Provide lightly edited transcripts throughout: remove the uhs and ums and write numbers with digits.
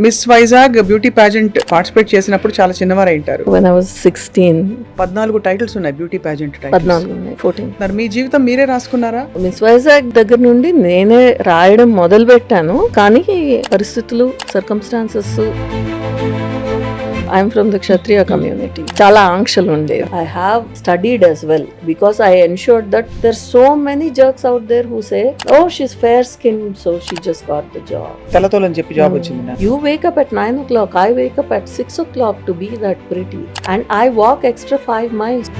Miss Vizag beauty pageant participate చేసినప్పుడు చాలా చిన్నవారు అయింటారు. When I was 16, 14 titles ఉన్నాయి బ్యూటీ పాజెంట్ 14 ఉన్నాయి, 14. మరి మీ జీవితం మీరే రాసుకున్నారా? మిస్ వైజాగ్ దగ్గర నుండి నేనే రాయడం మొదలు పెట్టాను, కానీ పరిస్థితులు, circumstances, I'm from the Kshatriya community, చాలా ఆంక్షలు ఉండేవి. I have studied as well because I ensured that there's so many jerks out there who say, oh, she's fair skinned so she just got the job. తెల్లతోలని చెప్పి job వచ్చింది నాకు. You wake up at 9 o'clock, I wake up at 6 o'clock to be that pretty, and I walk extra 5 miles.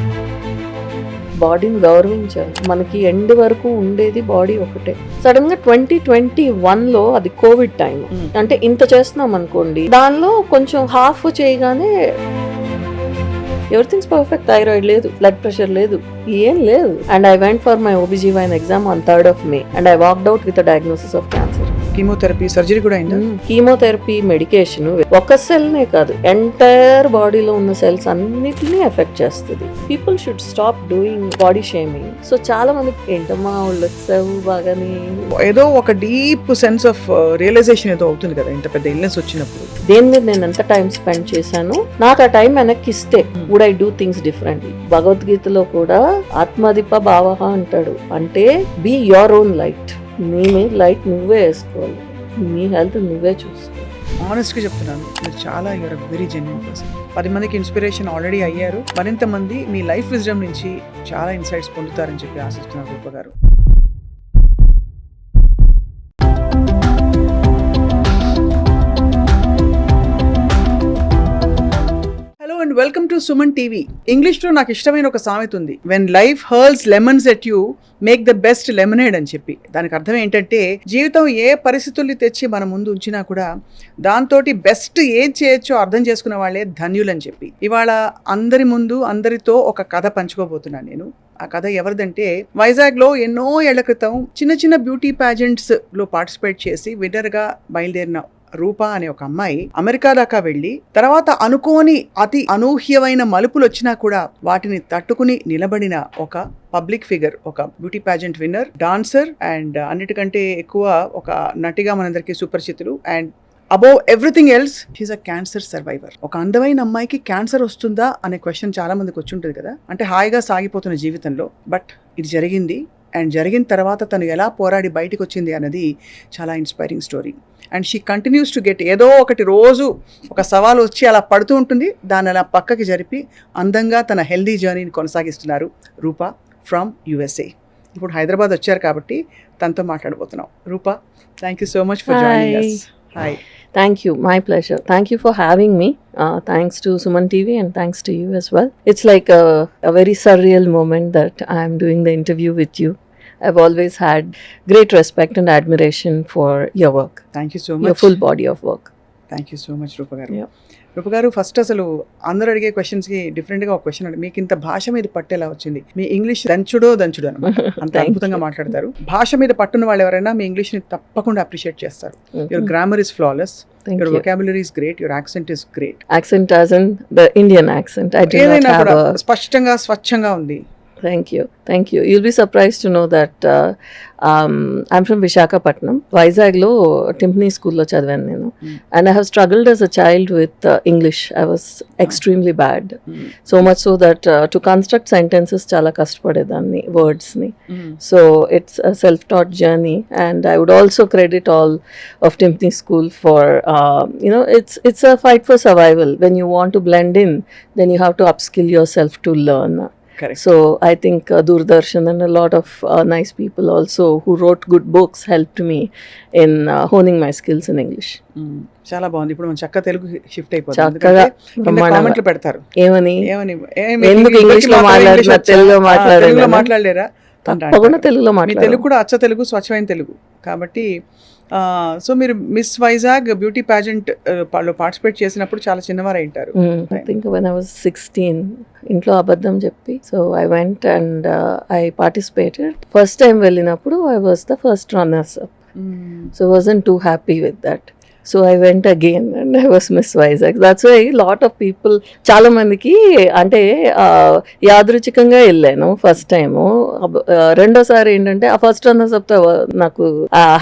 బాడీని గౌరవించాలి. మనకి end వరకు ఉండేది body ఒకటే. Sudden గా 2021 లో అది కోవిడ్ టైం, అంటే ఇంత చేస్తున్నాం అనుకోండి, దానిలో కొంచెం హాఫ్ చేయగానే ఎవ్రీథింగ్స్ పర్ఫెక్ట్, థైరాయిడ్ లేదు, బ్లడ్ ప్రెషర్ లేదు, ఏం లేదు. And I went for my OBGYN exam on 3rd of May and I walked out with a diagnosis of cancer. Chemotherapy, surgery కూడా అయిందా? కీమోథెరపీ, మెడికేషన్ ఒక సెల్నే కాదు, ఎంటైర్ బాడీలో ఉన్న సెల్స్ అన్నిటినీ ఎఫెక్ట్ చేస్తుంది. People should stop doing body shaming. So చాలా మంది ఏంటమ్మా వాళ్ళు వచ్చావు బాగానే, ఏదో ఒక డీప్ సెన్స్ ఆఫ్ రియలైజేషన్ ఏదో అవుతుంది కదా ఇంత పెద్ద ఇల్నెస్ వచ్చినప్పుడు. దేని మీద నేను ఎంత టైం స్పెండ్ చేశాను, నాకు ఆ టైం వెనక్కి ఇస్తే would I do things differently. భగవద్గీతలో కూడా ఆత్మదీప భావః అంటాడు, అంటే బీ యువర్ ఓన్ లైట్. నీ మీద లైట్ నువ్వే వేసుకోవాలి, నీ హెల్త్ నువ్వే చూసుకోవాలి. ఆనెస్ట్ గా చెప్తున్నాను, మీరు చాలా యూఆర్ వెరీ జెన్యూన్ పర్సన్. 10 మందికి ఇన్స్పిరేషన్ ఆల్రెడీ అయ్యారు, మరింత మంది మీ లైఫ్ విజ్డమ్ నుంచి చాలా ఇన్సైట్స్ పొందుతారని చెప్పి ఆశిస్తున్నాను రూప గారు. And welcome to Suman TV. English లో నాకు ఇష్టమైన ఒక సామెత ఉంది, when life hurls lemons at you make the best lemonade అని చెప్పి. దానికి అర్థం ఏంటంటే, జీవితం ఏ పరిస్థితుల్ని తెచ్చి మన ముందు ఉంచినా కూడా దాంతో బెస్ట్ ఏం చేయొచ్చో అర్థం చేసుకున్న వాళ్ళే ధన్యులని చెప్పి. ఇవాళ అందరి ముందు అందరితో ఒక కథ పంచుకోబోతున్నాను నేను. ఆ కథ ఎవరిదంటే, వైజాగ్ లో ఎన్నో ఏళ్ల క్రితం చిన్న చిన్న బ్యూటీ పాజెంట్స్ లో పార్టిసిపేట్ చేసి విన్నర్ గా బయలుదేరిన రూప అనే ఒక అమ్మాయి అమెరికా దాకా వెళ్ళి, తర్వాత అనుకోని అతి అనూహ్యమైన మలుపులు వచ్చినా కూడా వాటిని తట్టుకుని నిలబడిన ఒక పబ్లిక్ ఫిగర్, ఒక beauty pageant winner, dancer, and అన్నిటికంటే ఎక్కువ ఒక నటిగా మనందరికీ సుపరిచితులు. And above everything else she is a cancer survivor. ఒక అందమైన అమ్మాయికి క్యాన్సర్ వస్తుందా అనే క్వశ్చన్ చాలా మందికి వచ్చి ఉంటుంది కదా, అంటే హాయిగా సాగిపోతున్న జీవితంలో. బట్ ఇది జరిగింది, అండ్ జరిగిన తర్వాత తను ఎలా పోరాడి బయటకు వచ్చింది అన్నది చాలా inspiring story. And she continues to get, ఏదో ఒకటి రోజు ఒక సవాలు వచ్చి అలా పడుతూ ఉంటుంది, దాన్ని అలా పక్కకి జరిపి అందంగా తన హెల్దీ జర్నీని కొనసాగిస్తున్నారు రూప ఫ్రమ్ USA. ఇప్పుడు హైదరాబాద్ వచ్చారు కాబట్టి తనతో మాట్లాడబోతున్నాం. Roopa, thank you so much for joining us. Hi. Thank you. My pleasure. Thank you for having me. Thanks to Suman TV and thanks to you as well. It's like a very surreal moment that I'm doing the interview with you. I've always had great respect and admiration for your work. Thank you so much. Your full body of work. Thank you so much, Rupa garu. Yeah. రూప గారు, first అసలు అందరూ అడిగే క్వశ్చన్స్కి డిఫరెంట్గా ఒక question అండి, మీకు ఇంత భాష మీద పట్టు ఎలా వచ్చింది? మీ ఇంగ్లీష్ దంచుడు అనమాట, అంత అద్భుతంగా మాట్లాడతారు. భాష మీద పట్టున్న వాళ్ళు ఎవరైనా మీ ఇంగ్లీష్ని తప్పకుండా అప్రిషియేట్ చేస్తారు. Your grammar is flawless, your vocabulary is great, your accent is great. Accent as in the Indian accent. I do not have a... స్పష్టంగా స్వచ్ఛంగా ఉంది. Thank you. Thank you. You'll be surprised to know that I'm from Visakhapatnam. Vizag lo Timpani school lo chadivanu nenu. And I have struggled as a child with English. I was extremely bad. So much so that to construct sentences chala kashtapadedanni, words ni. So it's a self-taught journey, and I would also credit all of Timpani school for it's a fight for survival. When you want to blend in, then you have to upskill yourself to learn. Correct. So I think Doordarshan and a lot of nice people also who wrote good books helped me in honing my skills in English. చాలా బాగుంది. ఇప్పుడు మనం చక్కగా Telugu shift చక్కగా కామెంట్లు పెడతారు, ఏమని ఎందుకు ఇంగ్లీష్ లో మాట్లాడినా తెలుగులో మాట్లాడలేరా? తప్పకుండా తెలుగులో మాట్లాడారు. తెలుగు కూడా అచ్చ తెలుగు, స్వచ్ఛమైన తెలుగు కాబట్టి. సో మీరు మిస్ వైజాగ్ బ్యూటీ పాజెంట్ లో పార్టిసిపేట్ చేసినప్పుడు చాలా చిన్నవారు అయింటారు. I think when I was 16, ఇంట్లో అబద్ధం చెప్పి, so I went and I participated. First time వెళ్ళినప్పుడు I was the first runners up. So I wasn't too happy with that. So I went again and I was miss Vizag. That's why lot of people, చాలా మందికి అంటే యాదృచ్ఛికంగా వెళ్ళాను first time. రెండోసారి ఏంటంటే ఆ first runners up నాకు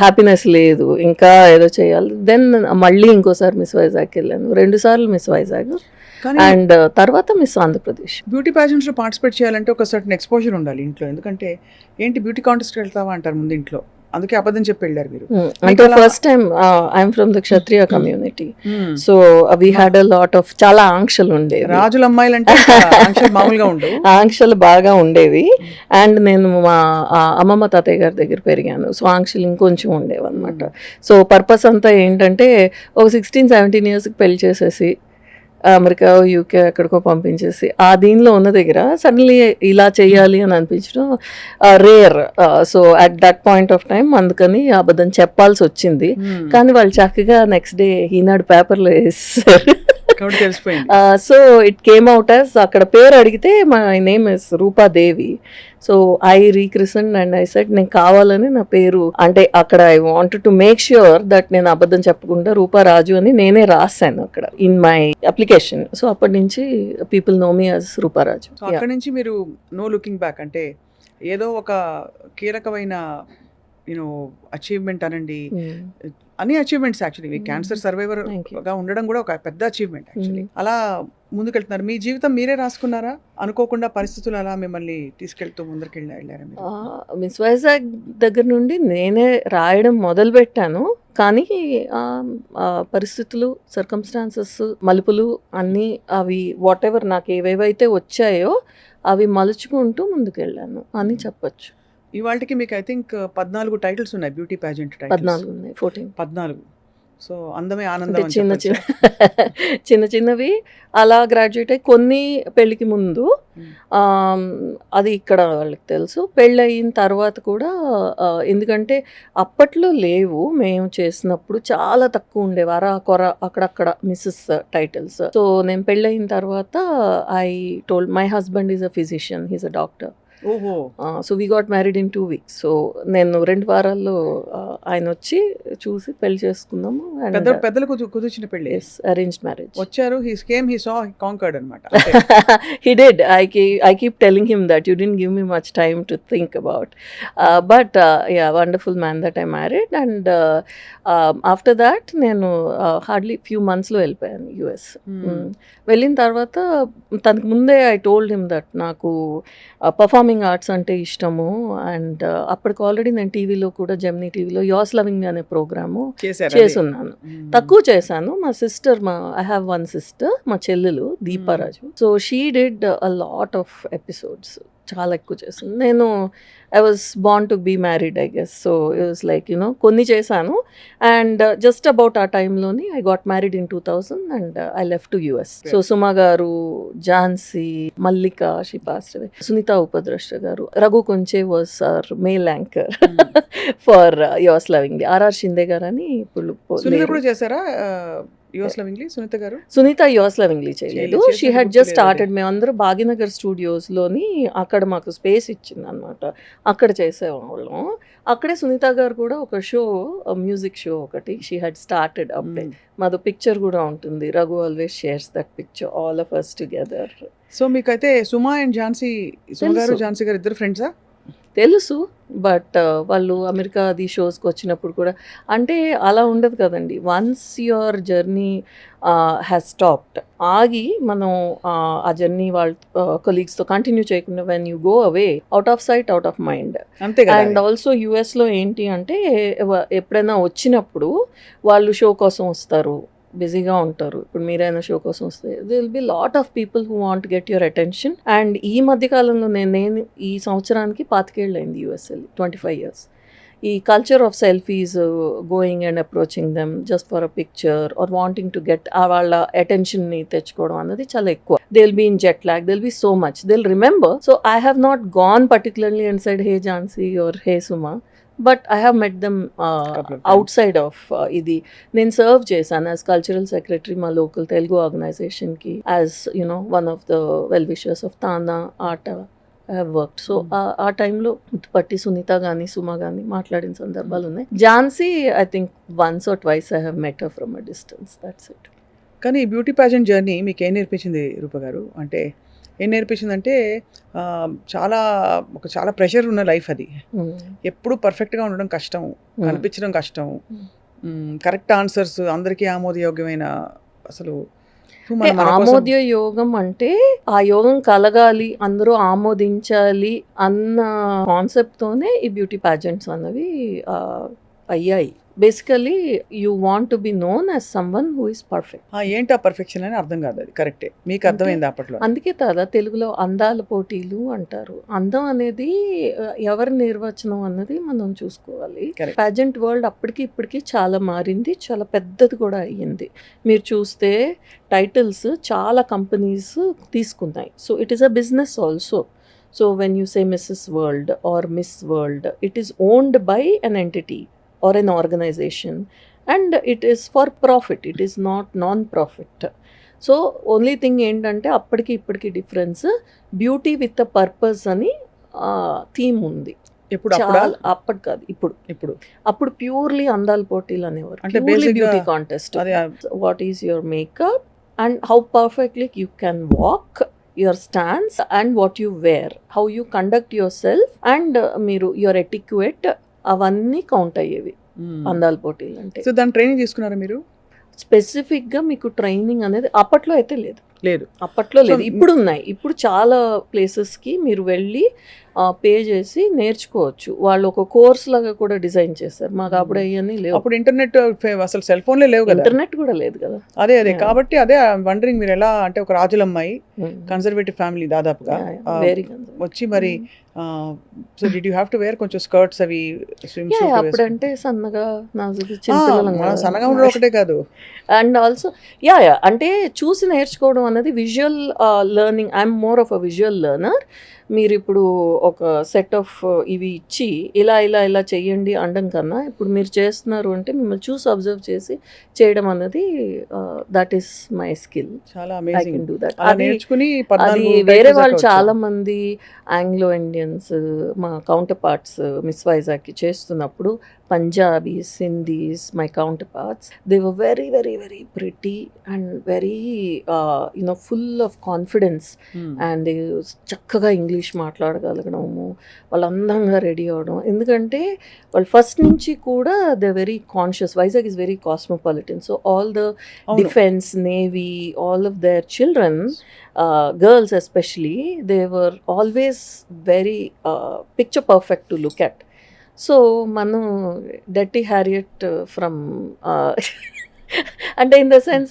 happiness లేదు, ఇంకా ఏదో చేయాలి. దెన్ మళ్ళీ ఇంకోసారి మిస్ వైజాగ్కి వెళ్ళాను, 2 సార్లు మిస్ వైజాగ్, కానీ అండ్ తర్వాత మిస్ ఆంధ్రప్రదేశ్. బ్యూటీ ప్యాజెంట్స్లో పార్టిసిపేట్ చేయాలంటే ఒక సర్టన్ ఎక్స్పోజర్ ఉండాలి ఇంట్లో. ఎందుకంటే ఏంటి బ్యూటీ కాంటెస్ట్కి వెళ్తావా అంటారు ముందు ఇంట్లో, అందుకే అబద్ధం చెప్పి వెళ్ళారు మీరు. అంటే first time I'm from the Kshatriya community, so we had a lot of, చాలా ఆంక్షలు ఉండేవి. రాజుల అమ్మాయిలు అంటే ఆంక్షలు మామూలుగా ఉండవు. ఆంక్షలు బాగా ఉండేవి. అండ్ నేను మా అమ్మమ్మ తాతయ్య గారి దగ్గర పెరిగాను, సో ఆంక్షలు ఇంకొంచెం ఉండేవి అనమాట. సో పర్పస్ అంతా ఏంటంటే ఒక 16-17 ఇయర్స్కి పెళ్లి చేసేసి అమెరికా యూకే ఎక్కడికో పంపించేసి ఆ దీనిలో ఉన్న దగ్గర సడన్లీ ఇలా చేయాలి అని అనిపించడం rare. So at that point of time అందుకని అబద్ధం చెప్పాల్సి వచ్చింది. కానీ వాళ్ళు చక్కగా నెక్స్ట్ డే ఈనాడు పేపర్లో వేస్తారు. So it came out as, అక్కడ పేరు అడిగితే my name is Roopadevi. So I రీక్రిసన్ అండ్ ఐ సెడ్ నేను కావాలని నా పేరు, అంటే అక్కడ I wanted to make sure that నేను అబద్ధం చెప్పకుండా రూపారాజు అని నేనే రాశాను అక్కడ ఇన్ మై అప్లికేషన్. సో అప్పటి నుంచి పీపుల్ నో మీ యాజ్ రూపారాజు. అక్కడ నుంచి మీరు నో లుకింగ్ బ్యాక్, అంటే ఏదో ఒక కీలకమైన అచీవ్మెంట్ అనండి, అన్ని అచీవ్మెంట్స్ యాక్చువల్లీ క్యాన్సర్ సర్వైవర్ గా ఉండడం కూడా ఒక పెద్ద అచీవ్మెంట్ యాక్చువల్లీ. అలా ముందుకెళ్తున్నారు. మీ జీవితం మీరే రాసుకున్నారా, అనుకోకుండా పరిస్థితులు అలా మిమ్మల్ని తీసుకెళ్తూ ముందరికెళ్ళారా? మిస్ వైజాగ్ దగ్గర నుండి నేనే రాయడం మొదలు పెట్టాను, కానీ పరిస్థితులు, సర్కమ్స్టాన్సెస్, మలుపులు అన్నీ అవి వాట్ ఎవర్ నాకు ఏవేవైతే వచ్చాయో అవి మలుచుకుంటూ ముందుకెళ్ళాను అని చెప్పచ్చు. ఇవాళకి మీకు ఐ థింక్ 14 టైటిల్స్ ఉన్నాయి, బ్యూటీ ప్యాజెంట్ 14 ఉన్నాయి, 14. సో అందమే ఆనందం. చిన్న చిన్నవి అలా గ్రాడ్యుయేట్ అయ్యి, కొన్ని పెళ్ళికి ముందు, అది ఇక్కడ వాళ్ళకి తెలుసు. పెళ్ళి అయిన తర్వాత కూడా, ఎందుకంటే అప్పట్లో లేవు, మేము చేసినప్పుడు చాలా తక్కువ ఉండేవి, కొర అక్కడక్కడ మిస్సెస్ టైటిల్స్. సో నేను పెళ్ళి అయిన తర్వాత I told my husband is a physician, he's a doctor. So we got married in 2 weeks. So నేను 2 వారాల్లో ఆయన వచ్చి చూసి పెళ్లి చేసుకున్నాము. పెద్దలు కుదిర్చిన పెళ్లి, అరేంజ్డ్ మ్యారేజ్. వచ్చారు, he came, he saw, he conquered అన్నమాట. He did. I keep telling him that you didn't give me much time to think about, but yeah, wonderful man that I married. And after that నేను hardly few months లో వెళ్ళిపోయాను US. వెళ్ళిన తర్వాత తనకు ముందే I told him that నాకు performing arts అంటే ఇష్టము. అండ్ అప్పటికి ఆల్రెడీ నేను టీవీలో కూడా, జెమినీ టీవీలో యోస్ లవింగ్ అనే ప్రోగ్రాము చేసున్నాను. తక్కువ చేశాను. మా సిస్టర్, ఐ హ్యావ్ 1 sister, మా చెల్లెలు Deeparaju. So she did a lot of episodes, చాలా ఎక్కువ చేసింది. నేను I was born to be married I guess. So it was like కొన్ని చేశాను. అండ్ జస్ట్ అబౌట్ ఆ టైంలోని I got married in 2000 and I left to US. So Suma garu, Jhansi, Mallika, she passed away, Sunitha Upadrashta garu, Raghu Kunche was our male anchor for yours loving. RR Shinde garu అని ఇప్పుడు చేశారా yours lovingly? Sunitha yours lovingly చేయలేదు. She had just started. మేమందరూ భాగ్యనగర్ స్టూడియోస్లోని అక్కడ మాకు space ఇచ్చింది అనమాట, అక్కడ చేసేవాళ్ళం. అక్కడే సునీత గారు కూడా ఒక షో, మ్యూజిక్ షో ఒకటి షీ హ్యాడ్ స్టార్టెడ్ అప్పుడే. మాది పిక్చర్ కూడా ఉంటుంది, Raghu always shares that picture, all of us together. So మీకైతే సుమా అండ్ ఝాన్సీ, సుమా గారు ఝాన్సీ గారు ఇద్దరు ఫ్రెండ్సా? తెలుసు, బట్ వాళ్ళు అమెరికా అది షోస్కి వచ్చినప్పుడు కూడా, అంటే అలా ఉండదు కదండి. Once your journey has stopped, ఆగి మనం ఆ జర్నీ వాళ్ళ కొలీగ్స్తో కంటిన్యూ చేయకుండా, when you go away, out of sight out of mind. And also యుఎస్లో ఏంటి అంటే ఎప్పుడైనా వచ్చినప్పుడు వాళ్ళు షో కోసం వస్తారు, బిజీగా ఉంటారు. ఇప్పుడు మీరైనా షో కోసం వస్తే they will be lot of people who want get your attention. And ఈ మధ్యకాలంలో నేను ఈ సంవత్సరానికి 25 ఏళ్ళు అయింది US వెళ్ళి, 25 years. ఈ culture of selfies, going and approaching them just for a picture or wanting to get వాళ్ళ అటెన్షన్ని తెచ్చుకోవడం అన్నది చాలా ఎక్కువ. They will be in jet lag, they will be so much, they will remember. So I have not gone particularly and said hey Jhansi or hey Suma, but I have met them outside of ఇది. నేను serve చేశాను as cultural secretary మా local Telugu ఆర్గనైజేషన్కి, as one of the well wishers of TANA ATA I have worked. So ఆ టైంలో ముత్తుపట్టి సునీత కానీ సుమ కానీ మాట్లాడిన సందర్భాలు ఉన్నాయి. Jhansi I think once or twice I have met her from a distance, that's it. కానీ ఈ బ్యూటీ ప్యాజెంట్ జర్నీ మీకు ఏం నేర్పించింది రూప గారు? అంటే ఏం నేర్పించిందంటే చాలా ప్రెషర్ ఉన్న లైఫ్ అది. ఎప్పుడు పర్ఫెక్ట్గా ఉండడం కష్టం, కనిపించడం కష్టం, కరెక్ట్ ఆన్సర్స్ అందరికీ ఆమోదయోగ్యమైన అసలు ఆమోద్య యోగం అంటే ఆ యోగం కలగాలి, అందరూ ఆమోదించాలి అన్న కాన్సెప్ట్ తోనే ఈ బ్యూటీ ప్యాజెంట్స్ అన్నవి అయ్యాయి. Basically you want to be known as someone who is perfect. ఏంటి ఆ పర్ఫెక్షన్ అని అర్థం కాదు, అది కరెక్టే. మీకు అర్థమైంది అప్పట్లో? అందుకే కదా తెలుగులో అందాల పోటీలు అంటారు. అందం అనేది ఎవరి నిర్వచనం అన్నది మనం చూసుకోవాలి. ప్యాజెంట్ వరల్డ్ అప్పటికి ఇప్పటికి చాలా మారింది, చాలా పెద్దది కూడా అయ్యింది. మీరు చూస్తే టైటిల్స్ చాలా కంపెనీస్ తీసుకున్నాయి. So it is a business also. So when you say Mrs World or Miss World, it is owned by an entity or an organization, and it is for profit, it is not non-profit. So only thing ఏంటంటే అప్పటికి ఇప్పటికి difference, beauty with a purpose అని theme ఉంది. అప్పటి కాదు, ఇప్పుడు అప్పుడు purely అందాల పోటీలు అనేవారు, purely beauty contest. What is your makeup and how perfectly you can walk, your stands and what you wear, how you conduct yourself and మీరు యువర్ ఎటిక్యుయేట్, అవన్నీ కౌంట్ అయ్యేవి అందాల పోటీలు అంటే. సో దాని ట్రైనింగ్ తీసుకున్నారా మీరు? స్పెసిఫిక్గా మీకు ట్రైనింగ్ అనేది అప్పట్లో అయితే లేదు. అప్పట్లో లేదు. ఇప్పుడు ఉన్నాయి. ఇప్పుడు చాలా ప్లేసెస్కి మీరు వెళ్ళి పే చేసి నేర్చుకోవచ్చు. వాళ్ళు ఒక కోర్స్ లాగా కూడా డిజైన్ చేస్తారు. మాకు అప్పుడు అయ్యని లేవు. అప్పుడు ఇంటర్నెట్ అసలు సెల్ ఫోన్లే లేవు కదా, ఇంటర్నెట్ కూడా లేదు కదా. అదే కాబట్టి అదే వండరింగ్ మీరు ఎలా అంటే ఒక రాజులమ్మాయి కన్సర్వేటివ్ ఫ్యామిలీ దాదాపుగా వచ్చి మరి so did you have to wear కొంచెం స్కర్ట్స్ అవి స్విమ్ సూట్? అప్పుడంటే సన్నగా సన్నగా ఉండడం ఒకటే కాదు, అండ్ ఆల్సో అంటే చూసి నేర్చుకోవడం అనేది visual learning. I'm more of a visual learner. మీరు ఇప్పుడు ఒక సెట్ ఆఫ్ ఇవి ఇచ్చి ఇలా ఇలా ఇలా చెయ్యండి అనడం కన్నా, ఇప్పుడు మీరు చేస్తున్నారు అంటే మిమ్మల్ని చూసి అబ్జర్వ్ చేసి చేయడం అన్నది దట్ ఈస్ మై స్కిల్. చాలా ఐ కెన్ డూ దట్. అది వేరే వాళ్ళు చాలా మంది ఆంగ్లో ఇండియన్స్ మా కౌంటర్ పార్ట్స్ మిస్ వైజాగ్కి చేస్తున్నప్పుడు, పంజాబీ, సింధీస్, మై counterparts, they were very very very pretty and very full of confidence and చక్కగా ఇంగ్లీష్ మాట్లాడగలగడము, వాళ్ళు అందంగా రెడీ అవ్వడం. ఎందుకంటే వాళ్ళు ఫస్ట్ నుంచి కూడా they very conscious. Vizag is very cosmopolitan. So all the defence, navy, all of their children, girls especially, they were always very picture perfect to look at. So manu Dirty Harriet from అంటే in the sense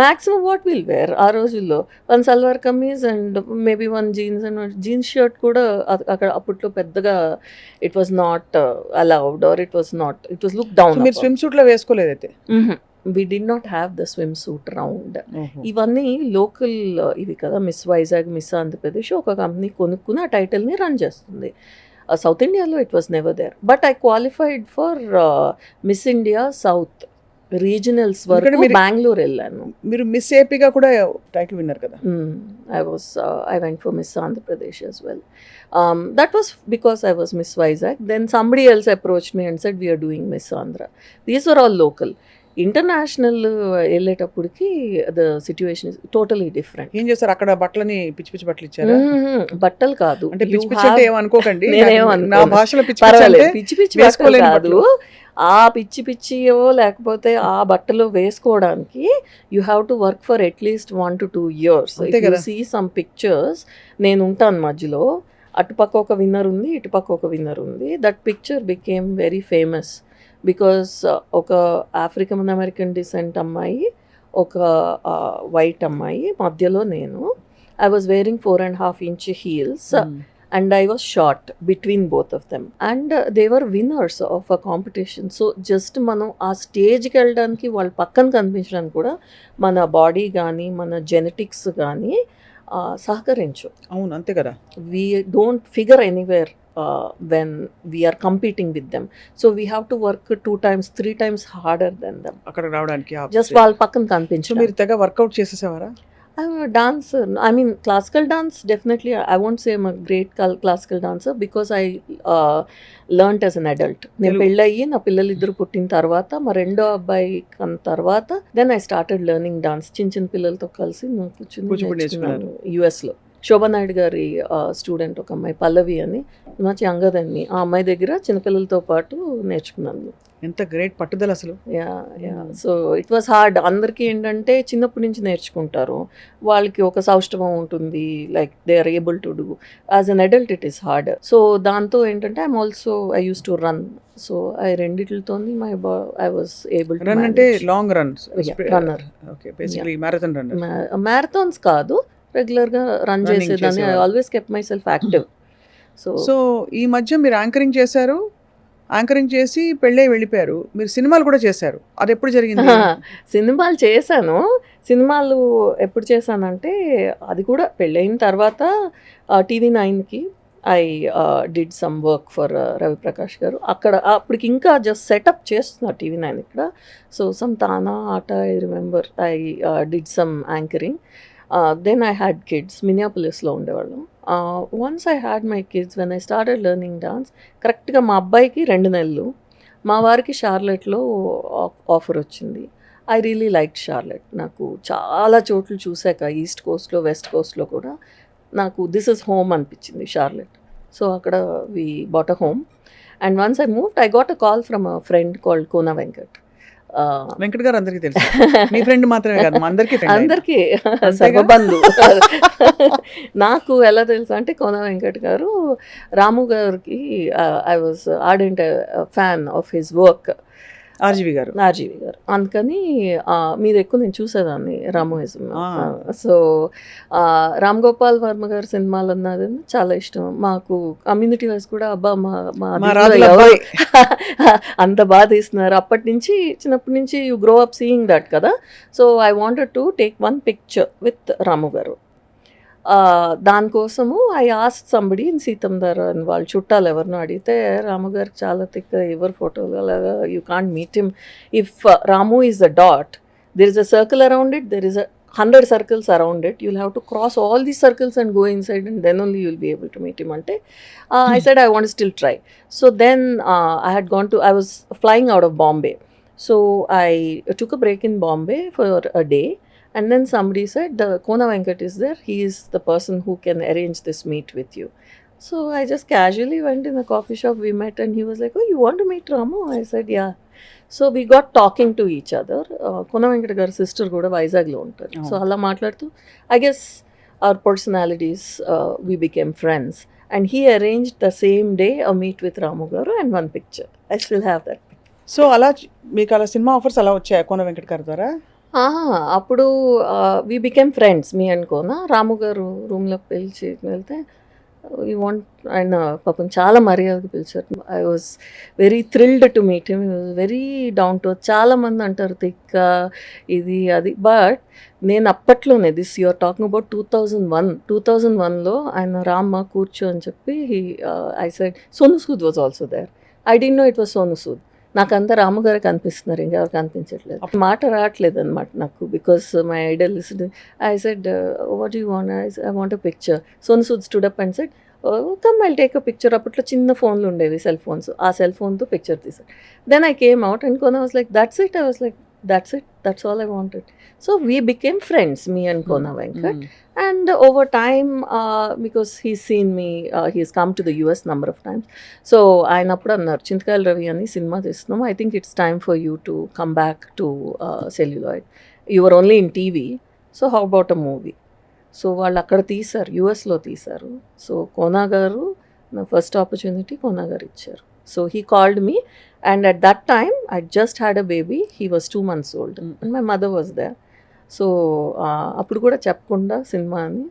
maximum what will wear ఆ రోజుల్లో one salwar kameez and maybe one jeans and jeans shirt కూడా అక్కడ అప్పట్లో పెద్దగా it was not allowed or it was look down. మీరు swimsuit లో వేసుకోలేదైతే? we did not have the swimsuit round. ఇవన్నీ లోకల్ ఇవి కదా, మిస్ వైజాగ్, మిస్ ఆంధ్రప్రదేశ్ ఒక కంపెనీ కొనుక్కుని ఆ టైటిల్ని రన్ చేస్తుంది. సౌత్ ఇండియాలో it was never there. But I qualified for Miss India South regionals వరకు బెంగళూరు వెళ్ళాను. మీరు మిస్ ఏపీగా కూడా టైటిల్ విన్నారు కదా? I went for Miss Andhra Pradesh as well. That was because I was Miss Vizag. Then somebody else approached me and said we are doing Miss Andhra. These were all local. International వెళ్ళేటప్పటికి the situation is totally different. ఏం చేస్తారు అక్కడ? బట్టలని పిచ్చి పిచ్చి బట్టలు ఇచ్చారా? బట్టలు కాదు, అంటే పిచ్చి పిచ్చి అంటే ఏమనుకోకండి, నా భాషలో పిచ్చి పిచ్చి పిచ్చి బట్టలు కాదు. ఆ పిచ్చి పిచ్చియో లేకపోతే ఆ బట్టలు వేసుకోవడానికి you have to work for at least 1 to 2 years. You see some pictures, నేను ఉంటాను మధ్యలో, అటుపక్క ఒక విన్నర్ ఉంది, ఇటుపక్క ఒక విన్నర్ ఉంది. That picture became very famous because ఒక ఆఫ్రికన్ అమెరికన్ డిసెంట్ అమ్మాయి, ఒక వైట్ అమ్మాయి, మధ్యలో నేను. I was wearing 4.5 inch heels and I was short between both of them and they were winners of a competition. So just మనం ఆ స్టేజ్కి వెళ్ళడానికి వాళ్ళు పక్కన కనిపించడానికి కూడా మన బాడీ కానీ మన జెనెటిక్స్ కానీ సహకరించు. అవును, అంతే కదా. We don't figure anywhere when we are competing with them. So we have to work 2 times 3 times harder than them అక్కడ రావడానికి. జస్ట్ వాళ్ళ పక్కన కనిపించు. మీరు తెగ work out చేసేసేవారా? I'm a dancer. I mean, classical dance, definitely. I won't say I'm a great classical dancer because I learnt as an adult. నేను తెలుగు. పెళ్ళయ్యి నా పిల్లలు ఇద్దరు పుట్టిన తర్వాత మా రెండో అబ్బాయి కన్నా తర్వాత then I started learning dance. చిన్న చిన్న పిల్లలతో కలిసి నేను కూర్చుని కూచిపూడి నేర్చుకున్నాను యుఎస్లో. శోభానాయుడు గారి స్టూడెంట్ ఒక అమ్మాయి పల్లవి అని, మచ్ యంగర్ దెన్ మీ, ఆ అమ్మాయి దగ్గర చిన్నపిల్లలతో పాటు నేర్చుకున్నాను. ఎంత గ్రేట్ పట్టుదల అసలు. Yeah so it was hard. అందరికీ ఏంటంటే చిన్నప్పటి నుంచి నేర్చుకుంటారు, వాళ్ళకి ఒక సౌష్ఠవం ఉంటుంది, like they are able to do. As an adult it is hard. So దాంతో ఏంటంటే I use to run. So I రెండిటితో I was able to run అంటే long runs, runner. Okay, basically marathon runner. Marathons కాదు, రెగ్యులర్గా run Running చేసేదాన్ని. I చేసేవారు. Always kept myself active. So ఈ మధ్య మీరు యాంకరింగ్ చేశారు, యాంకరింగ్ చేసి పెళ్ళే వెళ్ళిపోయారు. మీరు సినిమాలు కూడా చేశారు, అది ఎప్పుడు జరిగింది? సినిమాలు చేశాను. సినిమాలు ఎప్పుడు చేశానంటే అది కూడా పెళ్ళయిన తర్వాత TV9కి I did some work for Raviprakash garu. అప్పటికి ఇంకా జస్ట్ సెటప్ చేస్తున్నారు TV9 ఇక్కడ. So some TANA ATA I remember I did some anchoring. Then I had kids. మినియాపోలిస్లో ఉండేవాళ్ళం. Once I had my kids when I started learning dance, కరెక్ట్గా మా అబ్బాయికి 2 నెలలు, మా వారికి షార్లెట్లో ఆఫర్ వచ్చింది. I really like Charlotte. నాకు చాలా చోట్ల చూశాక ఈస్ట్ కోస్ట్లో వెస్ట్ కోస్ట్లో కూడా నాకు దిస్ ఇస్ హోమ్ అనిపించింది షార్లెట్. సో అక్కడ we bought a home. And once I moved I got a call from a friend called Kona Venkat. Venkat గారు అందరికీ తెలుసు, మీ ఫ్రెండ్ మాత్రమే కాదు, మా అందరికీ friend ఆయన. అందరికీ సర్వబంధు. నాకు ఎలా తెలుసు అంటే కోన వెంకట్ గారు రాము గారికి I was ardent fan of his work, RGV గారు. అందుకని మీరు ఎక్కువ నేను చూసేదాన్ని రామోయిజం. సో రామ్ గోపాల్ వర్మ గారి సినిమాలు అన్నది చాలా ఇష్టం మాకు. కమ్యూనిటీ వైజ్ కూడా అబ్బా మా రాజుల అబ్బాయి. అంత బాగా తీస్తున్నారు. చిన్నప్పటి నుంచి you grow up seeing that కదా. So I wanted to take one picture with Ramu garu. దానికోసము ఐ ఆస్క్ సంబడి ఇన్ సీతందర్ అని వాళ్ళు చుట్టాలు ఎవరినో అడిగితే రాము గారికి చాలా తిక్క ఎవరి ఫోటోలు అలాగా you can't meet him. If Ramu is a dot, there is a circle around it, there is 100 circles around it, you'll have to cross all these circles and go inside and then only you'll be able to meet him. Ante I said I want to still try. So then I was flying out of Bombay, so I took a break in Bombay for a day. And then somebody said, the Kona Venkat is there. He is the person who can arrange this meet with you. So I just casually went in a coffee shop. We met and he was like, oh, you want to meet Ramu? I said, yeah. So we got talking to each other. Kona Venkat gar sister kuda Vizag lo untaru. So alla maatladutu, I guess our personalities, we became friends. And he arranged the same day a meet with Ramu garu and one picture. I still have that. So అలా మీకు అలా cinema offers అలా వచ్చాయి కోన వెంకట్ గారి ద్వారా? అప్పుడు we became friends, మీ అనుకోనా. రాము గారు రూమ్లోకి పిలిచి వెళ్తే యూ వాంట్, ఆయన పాపం చాలా మర్యాదగా పిలిచారు. I was very thrilled to meet him. Very down to. చాలామంది అంటారు తిక్క ఇది అది, బట్ నేను అప్పట్లోనే యూఆర్ టాకింగ్ అబౌట్ 2001లో ఆయన రామ్మ కూర్చో అని చెప్పి I said Sonu Sood was also there. I didn't know it was Sonu Sood. నాకు అంతా రాము గారు కనిపిస్తున్నారు, ఇంకెవరు కనిపించట్లేదు. మాట రావట్లేదు అనమాట నాకు, because my idol is. I said what you want? I want a picture. Sonu Sood stood up and said come I'll take a picture. అప్పట్లో చిన్న ఫోన్లు ఉండేవి, సెల్ ఫోన్స్. ఆ సెల్ ఫోన్తో పిక్చర్ తీసారు. Then I came out and Kona was like that's it. I was like that's it, that's all I wanted. So we became friends, me and Kona Venkat. And over time, because he's seen me, he's come to the US number of times. So ఆయన అప్పుడు అన్నారు, చింతకాయల రవి అని cinema తీస్తున్నాం, I think it's time for you to come back to celluloid. You were only in TV, so how about a movie? So వాళ్ళు అక్కడ తీశారు, యుఎస్లో తీశారు. సో కోనా గారు నా ఫస్ట్ ఆపర్చునిటీ కోనా గారు ఇచ్చారు. So he called me, and at that time I just had a baby. He was 2 months old and my mother was there. So అప్పుడు కూడా చెప్పకుండా సినిమా అని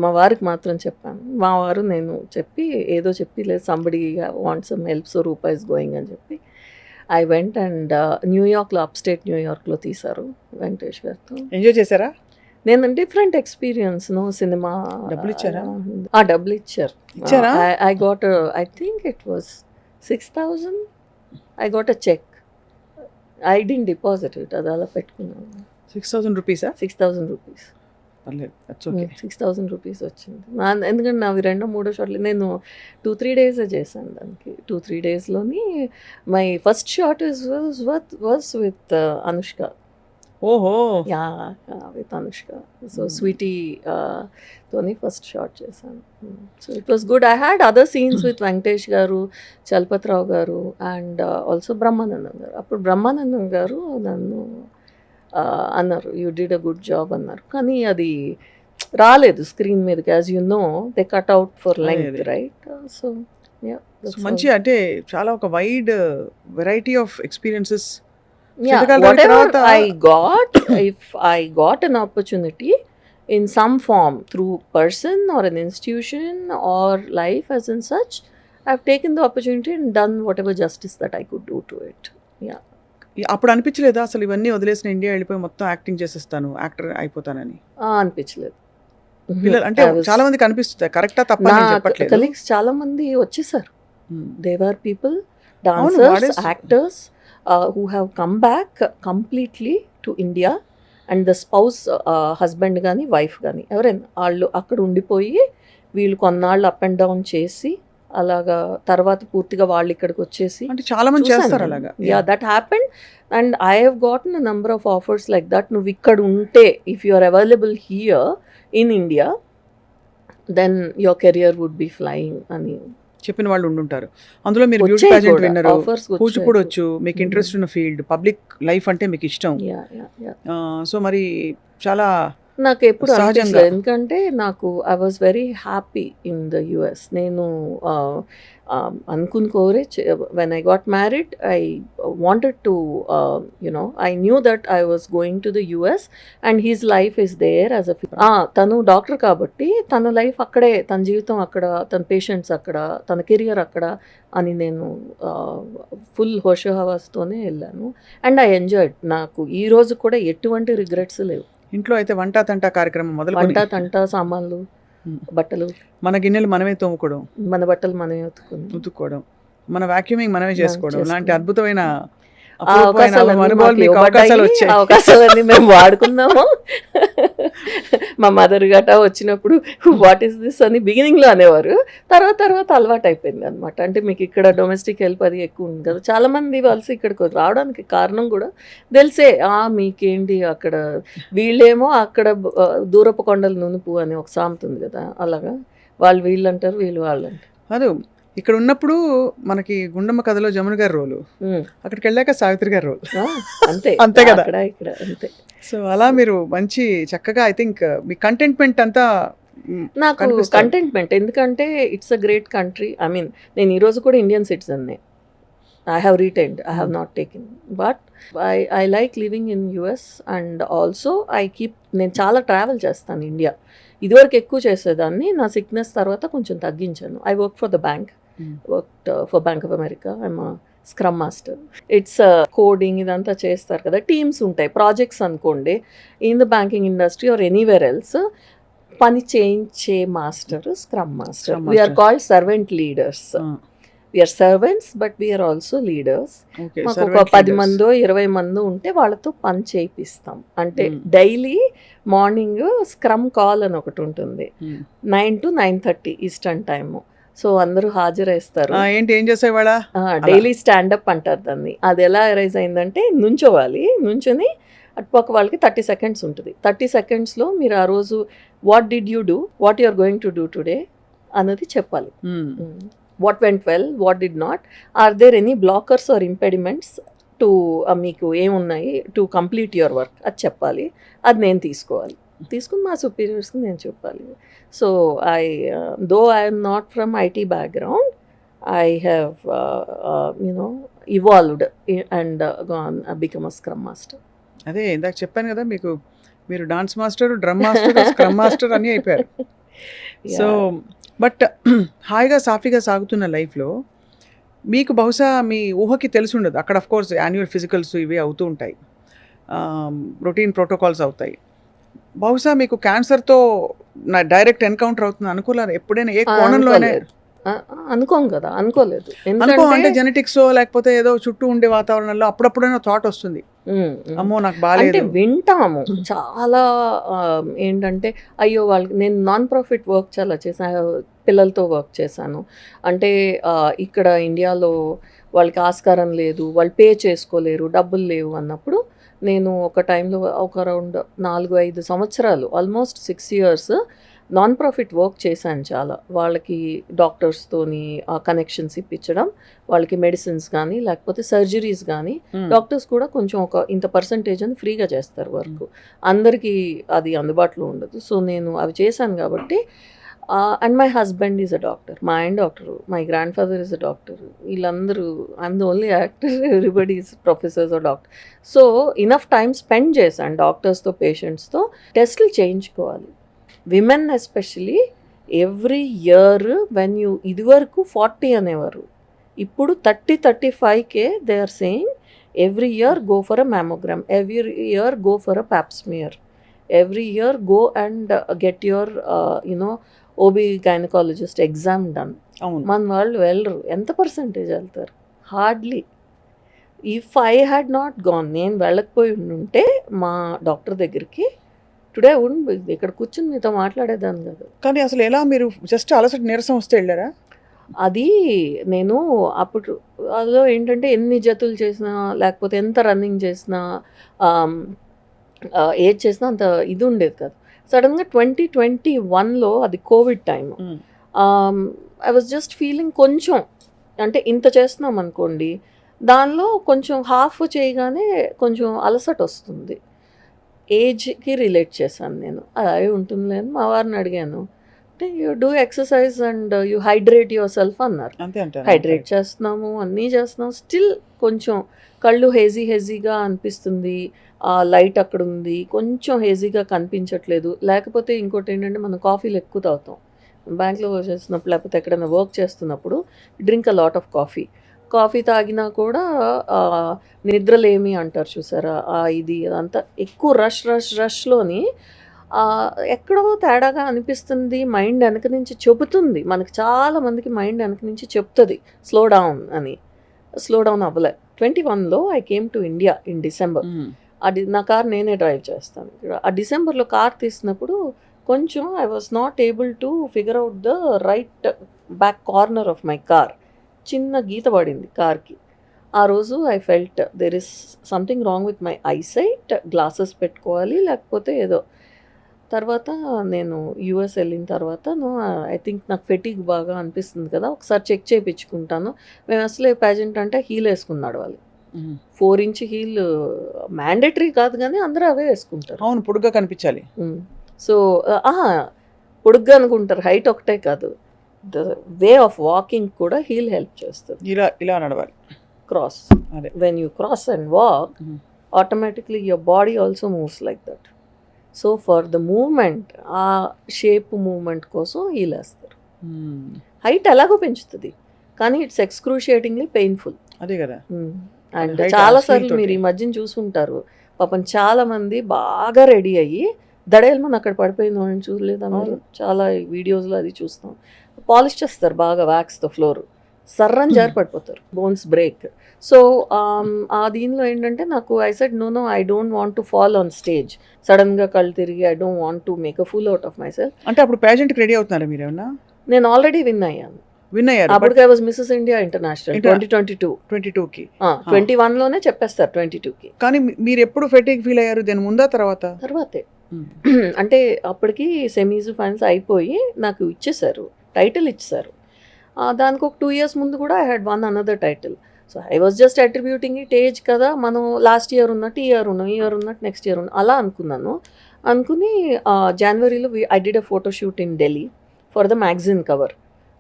మా వారికి మాత్రం చెప్పాను. మా వారు నేను చెప్పి ఏదో చెప్పి లేదు, somebody want some help, so Roopa is going అని చెప్పి ఐ వెంట్. అండ్ న్యూయార్క్లో, అప్స్టేట్ న్యూయార్క్లో తీశారు వెంకటేష్ గారితో. ఎంజాయ్ చేశారా? నేను డిఫరెంట్ ఎక్స్పీరియన్స్. No cinema. డబ్బులు ఇచ్చారా? డబ్బులు ఇచ్చారు. I got, I think it was 6,000. I got a check. I didn't deposit it. అది అలా పెట్టుకున్నాను. 6,000 రూపీసా? 6,000 rupees. పర్లేదు, దట్స్ ఓకే. 6,000 రూపీస్ వచ్చింది. ఎందుకంటే నావి 2-3 షాట్లు నేను 2-3 డేసే చేశాను దానికి. 2-3 డేస్లోని my first shot was with Anushka. ఓహో, yeah, with Anushka. So Sweety తోని ఫస్ట్ షాట్ చేశాను. So it was good. I had other scenes with Venkatesh garu, Chalapathirao గారు అండ్ ఆల్సో బ్రహ్మానందం గారు. అప్పుడు బ్రహ్మానందం గారు నన్ను అన్నారు, you did a good job అన్నారు. కానీ అది రాలేదు స్క్రీన్ మీదకి. As you know they cut out for length, right? So మంచి అంటే చాలా ఒక wide variety of experiences. yeah, whatever I got, if I got an opportunity in some form through person or an institution or life as in such, I've taken the opportunity and done whatever justice that I could do to it. Yeah. అప్పుడు అనిపించలేదా అసలు ఇవన్నీ వదిలేసిన India వెళ్ళిపోయి మొత్తం acting చేసేస్తాను, actor అయిపోతానని? అనిపించలేదు. పిల్లలు అంటే చాలా మందికి అనిపిస్తుంది, కరెక్టా తప్ప నేను చెప్పట్లేదు. కలీగ్స్ చాలా మంది వచ్చేసారు. They were people, dancers, actors who have come back completely to India, and the spouse, husband కానీ వైఫ్ కానీ ఎవరైనా వాళ్ళు అక్కడ ఉండిపోయి వీళ్ళు కొన్నాళ్ళు అప్ అండ్ డౌన్ చేసి అలాగా తర్వాత పూర్తిగా వాళ్ళు ఇక్కడికి వచ్చేసి అంటే చాలా మంది చేస్తారు అలాగా. Yeah, that happened and I have gotten a number of offers like that. నువ్వు ఇక్కడ ఉంటే, if you are available here in India, then your career would be flying అని చెప్పిన వాళ్ళు ఉండుంటారు. అందులో మీరు బ్యూటీ పాజెంట్ విన్నరు, కూచిపూడి వచ్చు, మీకు ఇంట్రెస్ట్ ఉన్న ఫీల్డ్, పబ్లిక్ లైఫ్ అంటే మీకు ఇష్టం. సో మరి చాలా నాకు ఎప్పుడు అనిపించలేదు, ఎందుకంటే నాకు I was very happy in the US. నేను అనుకుని కోరే when I got married I wanted to you know I knew that I was going to the US and his life is there as a తను doctor కాబట్టి తన life అక్కడే, తన జీవితం అక్కడ, తన పేషెంట్స్ అక్కడ, తన కెరియర్ అక్కడ అని నేను ఫుల్ హోషహవాస్తోనే వెళ్ళాను. And I enjoyed. నాకు ఈ రోజు కూడా ఎటువంటి రిగ్రెట్స్ లేవు. ఇంట్లో అయితే వంట తంట కార్యక్రమం మొదలు, వంట తంట, సామాన్లు, బట్టలు, మన గిన్నెలు మనమే తోముకోవడం, మన బట్టలు మనమే ఉతుక్కోవడం, మన వాక్యూమింగ్ మనమే చేసుకోవడం, లాంటి అద్భుతమైన అవకాశాలన్నీ మేము వాడుకున్నాము. మా మదర్ గట వచ్చినప్పుడు వాట్ ఈస్ దిస్ అని బిగినింగ్లో అనేవారు, తర్వాత అలవాటు అయిపోయింది అనమాట. అంటే మీకు ఇక్కడ డొమెస్టిక్ హెల్ప్ అది ఎక్కువ ఉంది కదా, చాలా మంది వలస ఇక్కడికి రావడానికి కారణం కూడా తెలిసే. మీకేంటి అక్కడ, వీళ్ళేమో అక్కడ దూరపు కొండలు నునుపు అని ఒక సామెత ఉంది కదా, అలాగా వాళ్ళు వీళ్ళు అంటారు, వీళ్ళు వాళ్ళు అంటారు. అదు ఇక్కడ ఉన్నప్పుడు మనకి గుండమ్మ కథలో జమున గారి రోలు, అక్కడికి వెళ్ళాక సావిత్రి గారి రోల్, అంతే కదా ఇక్కడ అంతే. సో అలా మీరు మంచి చక్కగా, ఐ థింక్ మీ కంటెంట్మెంట్ అంతా నాకు కంటెంట్మెంట్, ఎందుకంటే it's a great country. I mean నేను ఈరోజు కూడా ఇండియన్ సిటిజన్నే. I have retained, I have not taken, but I like living in US. And also నేను చాలా ట్రావెల్ చేస్తాను ఇండియా. ఇదివరకు ఎక్కువ చేసేదాన్ని, నా సిక్నెస్ తర్వాత కొంచెం తగ్గించాను. I work for the bank, worked for Bank of America. I'm scrum master. It's coding ఇదంతా చేస్తారు కదా, టీమ్స్ ఉంటాయి, ప్రాజెక్ట్స్ అనుకోండి. In the banking industry or anywhere else పని చేయించే master scrum master. We're called servant leaders. We're servants but we're also leaders. మాకు ఒక 10 మందో 20 మందో ఉంటే వాళ్ళతో పని చేయిస్తాం. అంటే డైలీ మార్నింగ్ స్క్రమ్ కాల్ అని ఒకటి ఉంటుంది, 9 to 9:30 ఈస్టర్న్ టైము. సో అందరూ హాజరేస్తారు. ఏంటి ఏం చేసేవాళ్ళ డైలీ స్టాండప్ అంటారు దాన్ని. అది ఎలా అరైజ్ అయిందంటే, నుంచోవాలి, నుంచొని అటుపక్క వాళ్ళకి 30 seconds ఉంటుంది. 30 secondsలో మీరు ఆ రోజు what did you do, what you are going to do today అన్నది చెప్పాలి. What went well, what did not, are there any blockers or impediments to, మీకు ఏమున్నాయి టు కంప్లీట్ యువర్ వర్క్, అది చెప్పాలి. అది నేను తీసుకుని మా సుపీరియర్స్కి నేను చెప్పాలి. So though I'm not from IT background, I have evolved and gone become a scrum master. అదే ఇందాక చెప్పాను కదా మీకు, మీరు dance master, drum master, scrum master అన్నీ అయిపోయారు. సో బట్ హాయిగా సాఫీగా సాగుతున్న లైఫ్లో మీకు బహుశా మీ ఊహకి తెలిసి ఉండదు, అక్కడ ఆఫ్ కోర్స్ యాన్యువల్ ఫిజికల్స్ ఇవి అవుతూ ఉంటాయి, రొటీన్ ప్రోటోకాల్స్ అవుతాయి. బహుశా మీకు క్యాన్సర్తో నా డైరెక్ట్ ఎన్కౌంటర్ అవుతుంది అనుకోలేదు ఎప్పుడైనా, ఏ కోణంలో అనుకోం కదా, అనుకోలేదు. అంటే జెనెటిక్స్ లేకపోతే ఏదో చుట్టూ ఉండే వాతావరణంలో అప్పుడప్పుడైనా థాట్ వస్తుంది, అమ్మో నాకు అంటే బాగాలేదు. వింటాము చాలా. ఏంటంటే అయ్యో వాళ్ళకి నేను నాన్ ప్రాఫిట్ వర్క్ చాలా చేశాను, పిల్లలతో వర్క్ చేశాను. అంటే ఇక్కడ ఇండియాలో వాళ్ళకి ఆస్కారం లేదు, వాళ్ళు పే చేసుకోలేరు, డబ్బులు లేవు అన్నప్పుడు నేను ఒక టైంలో ఒక అరౌండ్ 4-5 సంవత్సరాలు, almost 6 years non profit work చేశాను చాలా. వాళ్ళకి డాక్టర్స్తోని కనెక్షన్స్ ఇప్పించడం, వాళ్ళకి మెడిసిన్స్ కానీ లేకపోతే సర్జరీస్ కానీ. డాక్టర్స్ కూడా కొంచెం ఒక ఇంత పర్సంటేజ్ అని ఫ్రీగా చేస్తారు వర్క్, అందరికీ అది అందుబాటులో ఉండదు. సో నేను అవి చేశాను కాబట్టి. And my husband is a doctor, మా ఆయన doctor, my grandfather is a doctor, వీళ్ళందరూ I'm the only actor, everybody is professors or doctor. So enough time spend చేశాను డాక్టర్స్తో, పేషెంట్స్తో. టెస్టులు చేయించుకోవాలి, women especially. Every year when you, ఇదివరకు 40 అనేవారు, ఇప్పుడు 30-35K they are saying. Every year go for a mammogram, every year go for a pap smear, every year go and get your OB gynaecologist exam done. అవును. మన వాళ్ళు వెళ్ళరు. ఎంత percentage వెళ్తారు? Hardly. If I had not gone, నేను వెళ్ళకపోయి ఉంటే మా doctor దగ్గరికి, టుడే ఉండి ఇక్కడ కూర్చుని మీతో మాట్లాడేదాన్ని కదా. కానీ అసలు ఎలా మీరు జస్ట్ అలసట నీరసం వస్తే వెళ్ళారా? అది నేను అప్పుడు అదో ఏంటంటే ఎన్ని జతులు చేసినా లేకపోతే ఎంత రన్నింగ్ చేసినా ఏది చేసినా అంత ఇది ఉండేది కాదు. సడన్గా 2021లో అది Covid time. I was just feeling కొంచెం, అంటే ఇంత చేస్తున్నాం అనుకోండి, దానిలో కొంచెం హాఫ్ చేయగానే కొంచెం అలసట వస్తుంది. ఏజ్కి రిలేట్ చేశాను నేను. అదే ఉంటుంది అని మా వారిని అడిగాను. అంటే you do exercise and you hydrate your self అన్నారు. అంతే అంటారు. హైడ్రేట్ చేస్తున్నాము, అన్నీ చేస్తున్నాము, స్టిల్ కొంచెం కళ్ళు హెజీగా అనిపిస్తుంది. లైట్ అక్కడ ఉంది, కొంచెం హెజీగా కనిపించట్లేదు. లేకపోతే ఇంకోటి ఏంటంటే మనం కాఫీలు ఎక్కువ తాగుతాం. బ్యాంక్లో చేస్తున్నప్పుడు లేకపోతే ఎక్కడైనా వర్క్ చేస్తున్నప్పుడు drink a lot of coffee తాగినా కూడా నిద్రలేమి అంటారు చూసారా, ఇది అదంతా ఎక్కువ రష్లోని ఎక్కడో తేడాగా అనిపిస్తుంది. మైండ్ వెనక నుంచి చెబుతుంది మనకి, చాలా మందికి మైండ్ వెనక నుంచి చెప్తుంది స్లో డౌన్ అని. స్లో డౌన్ అవ్వలే. 21లో I came to India in December. అది నా కార్ నేనే డ్రైవ్ చేస్తాను. ఆ డిసెంబర్లో కార్ తీసినప్పుడు కొంచెం I was not able to figure out the right back corner of my car. చిన్న గీత పడింది కార్కి. ఆ రోజు I felt there is something wrong with my eyesight, glasses పెట్టుకోవాలి లేకపోతే ఏదో. తర్వాత నేను యూఎస్ వెళ్ళిన తర్వాత ఐ థింక్ నాకు ఫెటిగ్ బాగా అనిపిస్తుంది కదా, ఒకసారి చెక్ చేయించుకుంటాను. మేము అసలే పేజెంట్ అంటే హీల్ వేసుకున్నాడు వాళ్ళు. 4 inch హీల్ మ్యాండేటరీ కాదు కానీ అందరూ అవే వేసుకుంటారు. అవును, పొడుగ్గా కనిపించాలి. సో పొడుగ్గా అనుకుంటారు, హైట్ ఒకటే కాదు, ద వే ఆఫ్ వాకింగ్ కూడా హీల్ హెల్ప్ చేస్తుంది. ఇలా నడవాలి, క్రాస్. అదే when you cross and walk, automatically your body also moves like that. So for the movement, ఆ షేప్ మూవ్మెంట్ కోసం హీల్ వేస్తారు. హైట్ ఎలాగో పెంచుతుంది కానీ ఇట్స్ ఎక్స్క్రూషియేటింగ్లీ పెయిన్ఫుల్. అదే కదా. అండ్ చాలాసార్లు మీరు ఈ మధ్యన చూసుంటారు, పాపం చాలా మంది బాగా రెడీ అయ్యి దడేలమని అక్కడ పడిపోయింది అని చూడలేదా మీరు? చాలా వీడియోస్లో అది చూస్తాం. పాలిష్ చేస్తారు బాగా వ్యాక్స్తో ఫ్లోర్, సర్రని జారి పడిపోతారు, బోన్స్ బ్రేక్. సో ఆ దీనిలో ఏంటంటే నాకు I said no I don't want to fall on stage. సడన్గా కళ్ళు తిరిగి I don't want to make a fool out of myself. అంటే అప్పుడు పేజెంట్కి రెడీ అవుతున్నారా మీరు ఏమన్నా? నేను ఆల్రెడీ విన్ అయ్యాను. అప్పుడు I was Mrs India International 2022కి. 21లోనే చెప్పేస్తారు 22కి. కానీ మీరు ఎప్పుడు ఫెటిగ్ ఫీల్ అయ్యారు? దాని ముందా తర్వాతే అంటే అప్పటికి సెమీస్ ఫైనల్స్ అయిపోయి నాకు ఇచ్చేసారు, టైటిల్ ఇచ్చేసారు. దానికి ఒక 2 years ముందు కూడా I had one another title. So I was just attributing it age కదా, మనం లాస్ట్ ఇయర్ ఉన్నట్టు ఈ ఇయర్ ఉన్నట్టు నెక్స్ట్ ఇయర్ అలా అనుకున్నాను. అనుకుని జనవరిలో I did a photoshoot in Delhi for the magazine cover.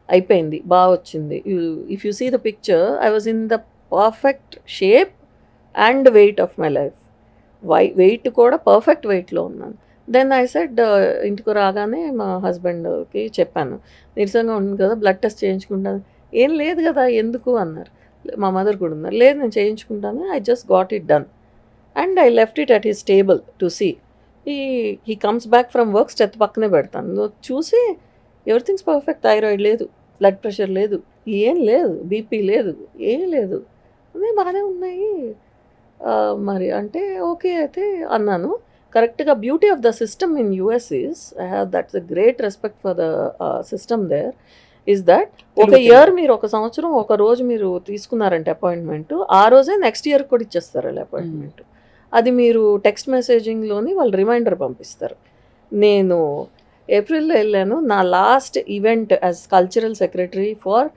అయిపోయింది, బాగా వచ్చింది. If you see the picture, I was in the perfect shape and weight of my life. Weight కూడా పర్ఫెక్ట్ వెయిట్లో ఉన్నాను. దెన్ ఐ సెడ్, ఇంటికి రాగానే మా హస్బెండ్కి చెప్పాను, నీరసంగా ఉంటుంది కదా, బ్లడ్ టెస్ట్ చేయించుకుంటాను. ఏం లేదు కదా, ఎందుకు అన్నారు. మా మదర్ కూడా ఉన్నారు. లేదు నేను చేయించుకుంటాను. I just got it done and I left it at his table to see. He comes back from work, steth పక్కనే పెడతాను. చూసి ఎవ్రీథింగ్స్ పర్ఫెక్ట్, థైరాయిడ్ లేదు, బ్లడ్ ప్రెషర్ లేదు, ఏం లేదు, బీపీ లేదు, ఏం లేదు, అన్నీ బాగానే ఉన్నాయి. మరి అంటే ఓకే అయితే అన్నాను. కరెక్ట్గా beauty of the system in US is I have that's a great respect for the system there is that ఒక ఇయర్ మీరు ఒక సంవత్సరం ఒక రోజు మీరు తీసుకున్నారంటే అపాయింట్మెంట్, ఆ రోజే నెక్స్ట్ ఇయర్ కూడా ఇచ్చేస్తారు వాళ్ళ అపాయింట్మెంట్. అది మీరు టెక్స్ట్ మెసేజింగ్లోని వాళ్ళు రిమైండర్ పంపిస్తారు. నేను ఏప్రిల్లో వెళ్ళాను. నా last event as cultural secretary for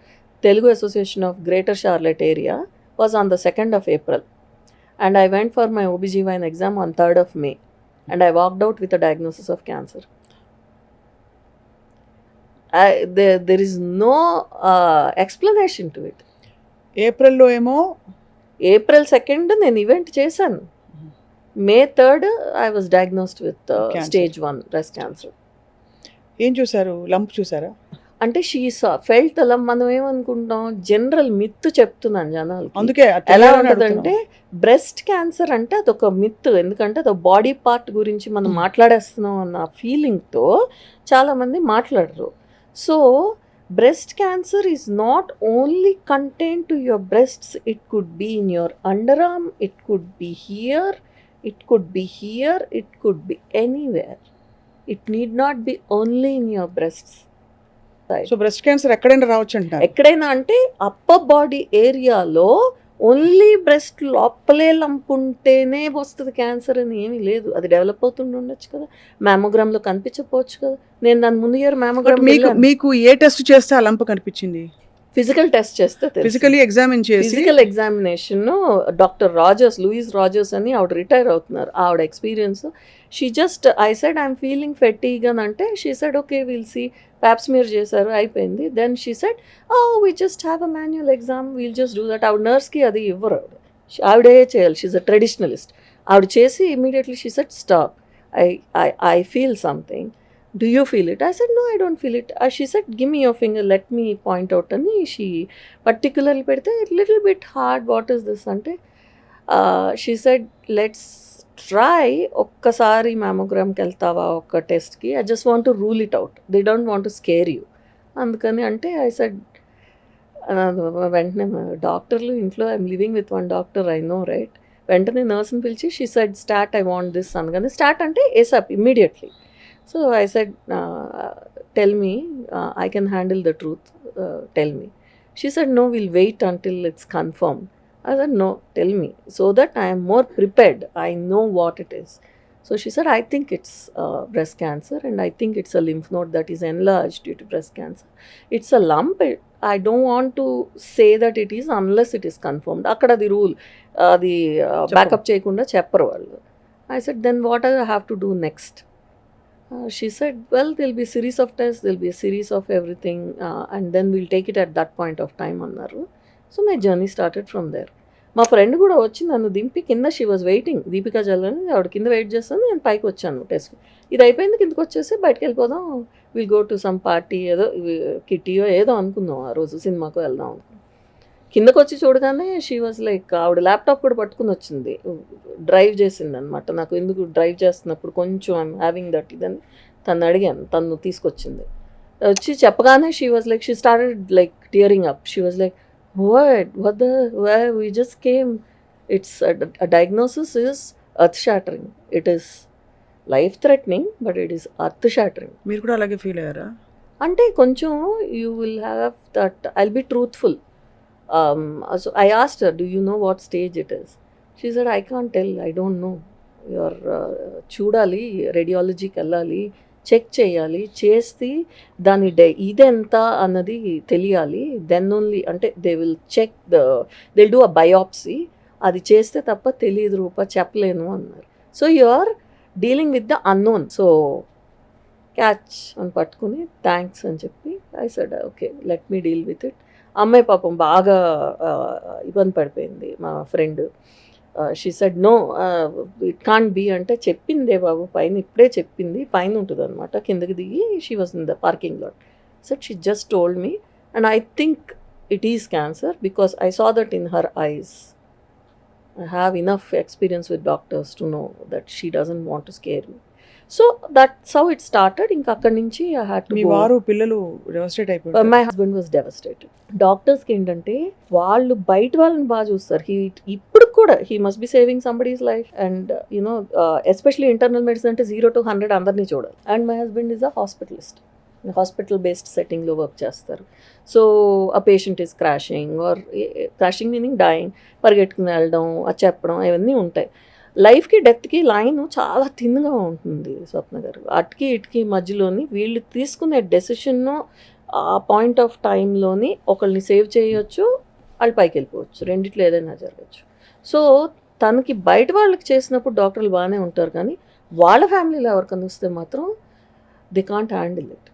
Telugu association of greater Charlotte area was on the 2nd of April. And I went for my OBGYN exam on 3rd of May. And I walked out with a diagnosis of cancer. There is no explanation to it. ఏప్రిల్లో ఏమో April 2nd నేను event చేశాను. May 3rd I was diagnosed with stage 1 breast cancer. ఏం చూసారు? Lump చూసారా? అంటే she felt అలా మనం ఏమనుకుంటాం, జనరల్ మిత్ చెప్తున్నాను జనాలకి. అందుకే ఎలా ఉంటుందంటే బ్రెస్ట్ క్యాన్సర్ అంటే అదొక మిత్, ఎందుకంటే అదొక బాడీ పార్ట్ గురించి మనం మాట్లాడేస్తున్నాం అన్న ఫీలింగ్తో చాలామంది మాట్లాడరు. So breast cancer is not only contain to your breasts, it could be in your underarm, it could be here, it could be here, it could be anywhere. It need not be only in your breasts. So breast cancer ఎక్కడైనా రావచ్చు అంటారు? ఎక్కడైనా అంటే upper body ఏరియాలో only breast లోపలే lump ఉంటేనే వస్తుంది cancer అని ఏమీ లేదు. అది డెవలప్ అవుతుండి ఉండొచ్చు కదా, మ్యామోగ్రామ్లో కనిపించకపోవచ్చు కదా. నేను దాని ముందు ఇయర్ మ్యామోగ్రామ్ మీకు ఏ టెస్ట్ చేస్తే ఆ లంప్ కనిపించింది? ఫిజికల్ టెస్ట్ చేస్తే, ఫిజికల్లీ ఎగ్జామిన్ చేసి physical examination doctor Rogers, Louise Rogers అని ఆవిడ రిటైర్ అవుతున్నారు, ఆవిడ experience. She just I said I'm feeling fatigue అని అంటే she said okay will see, pap smear చేశారు అయిపోయింది. Then she said we just have a manual exam, we'll just do that. ఆవిడ నర్స్కి అది ఇవ్వరు, ఆవిడే చేయాలి, షీఈ్ అ ట్రెడిషనలిస్ట్. ఆవిడ చేసి immediately she said stop, I feel something, do you feel it? I said no, I don't feel it. She said give me your finger, let me point out. And she particularly pedte a little bit hard, what is this ante she said let's try okkasari mammogram ki veltava okka test ki, I just want to rule it out, they don't want to scare you andukani ante I said వెంటనే డాక్టర్లు ఇంట్లో I'm living with one doctor, I know right. వెంటనే నర్స్ని పిలిచి she said start, I want this అనగానే start అంటే ఏసాప్ immediately. So I said, tell me, I can handle the truth, tell me. She said, no, we'll wait until it's confirmed. I said, no, tell me, so that I am more prepared, I know what it is. So she said, I think it's breast cancer, and I think it's a lymph node that is enlarged due to breast cancer. It's a lump. I don't want to say that it is unless it is confirmed. Akkada the rule, the backup cheyakunda chepparu vallu. I said, then what I have to do next? She said, well, there'll be a series of tests, there'll be a series of everything, and then we'll take it at that point of time annaru. So my journey started from there. మా friend కూడా వచ్చి నన్ను దింపి కింద, she was waiting, Deepika జల్లని ఆవిడ కింద wait చేస్తాను, నేను పైకి వచ్చాను టెస్ట్. ఇది అయిపోయింది, కిందకి వచ్చేసి బయటకు వెళ్ళిపోదాం, will go to some party, ఏదో కిట్టీయో ఏదో అనుకుందాం, ఆ రోజు సినిమాకు వెళ్దాం అనుకున్నాం. కిందకు వచ్చి చూడగానే షీ వాజ్ లైక్, ఆవిడ ల్యాప్టాప్ కూడా పట్టుకుని వచ్చింది, డ్రైవ్ చేసింది అనమాట. నాకు ఎందుకు డ్రైవ్ చేస్తున్నప్పుడు కొంచెం ఐఎమ్ హ్యావింగ్ దట్ ఇదని తను అడిగాను, తను తీసుకొచ్చింది. వచ్చి చెప్పగానే she was like, she started like tearing up. She was like, what we just came, it's a diagnosis is earth shattering, it is life threatening, but it is earth shattering. మీరు కూడా అలాగే ఫీల్ అయ్యారా? అంటే కొంచెం you will have that, I'll be truthful. So I asked her, do you know what stage it is? She said, I can't tell, I don't know. You're చూడాలి, రేడియాలజీకి వెళ్ళాలి, check చేయాలి, చేసి దాని ఇదెంత అన్నది తెలియాలి, దెన్ ఓన్లీ అంటే they will check they do a biopsy, అది చేస్తే తప్ప తెలియదు రూప, చెప్పలేను అన్నారు. So you are dealing with the unknown, so catch అని పట్టుకుని థ్యాంక్స్ అని చెప్పి I said okay let me deal with it. అమ్మాయి పాపం బాగా ఇబ్బంది పడిపోయింది మా friend. She said no it can't be అంటే, చెప్పిందే బాబు పైన, ఇప్పుడే చెప్పింది, పైన ఉంటుంది అనమాట, కిందకి దిగి she was in the parking lot. Said she just told me and I think it is cancer because I saw that in her ice. I have enough experience with doctors to know that she doesn't want to scare me. So that's how it started. Inka akkadi nunchi I had to me go. వారు పిల్లలు డెవస్టేట్ అయిపోయారు. My husband was devastated. డాక్టర్స్కి ఏంటంటే వాళ్ళు బయట వాళ్ళని బాగా చూస్తారు. ఇప్పుడు కూడా కూడా he must be saving somebody's life and you know especially internal medicine అంటే 0 to 100 అందరినీ చూడాలి. And my husband is a hospitalist, hospital based సెట్టింగ్లో వర్క్ చేస్తారు. సో ఆ patient is crashing or crashing meaning dying, పరిగెట్టుకుని వెళ్ళడం, అది చెప్పడం, ఇవన్నీ ఉంటాయి. లైఫ్కి డెత్కి లైన్ చాలా థిన్గా ఉంటుంది స్వప్న గారు. అటుకి ఇటుకి మధ్యలోని వీళ్ళు తీసుకునే డెసిషన్ను ఆ పాయింట్ ఆఫ్ టైంలోని ఒకళ్ళని సేవ్ చేయొచ్చు, వాళ్ళు పైకి వెళ్ళిపోవచ్చు, రెండిట్లో ఏదైనా జరగచ్చు. సో తనకి బయట వాళ్ళకి చేసినప్పుడు డాక్టర్లు బాగానే ఉంటారు, కానీ వాళ్ళ ఫ్యామిలీలో ఎవరికైనా వస్తే మాత్రం they can't handle it.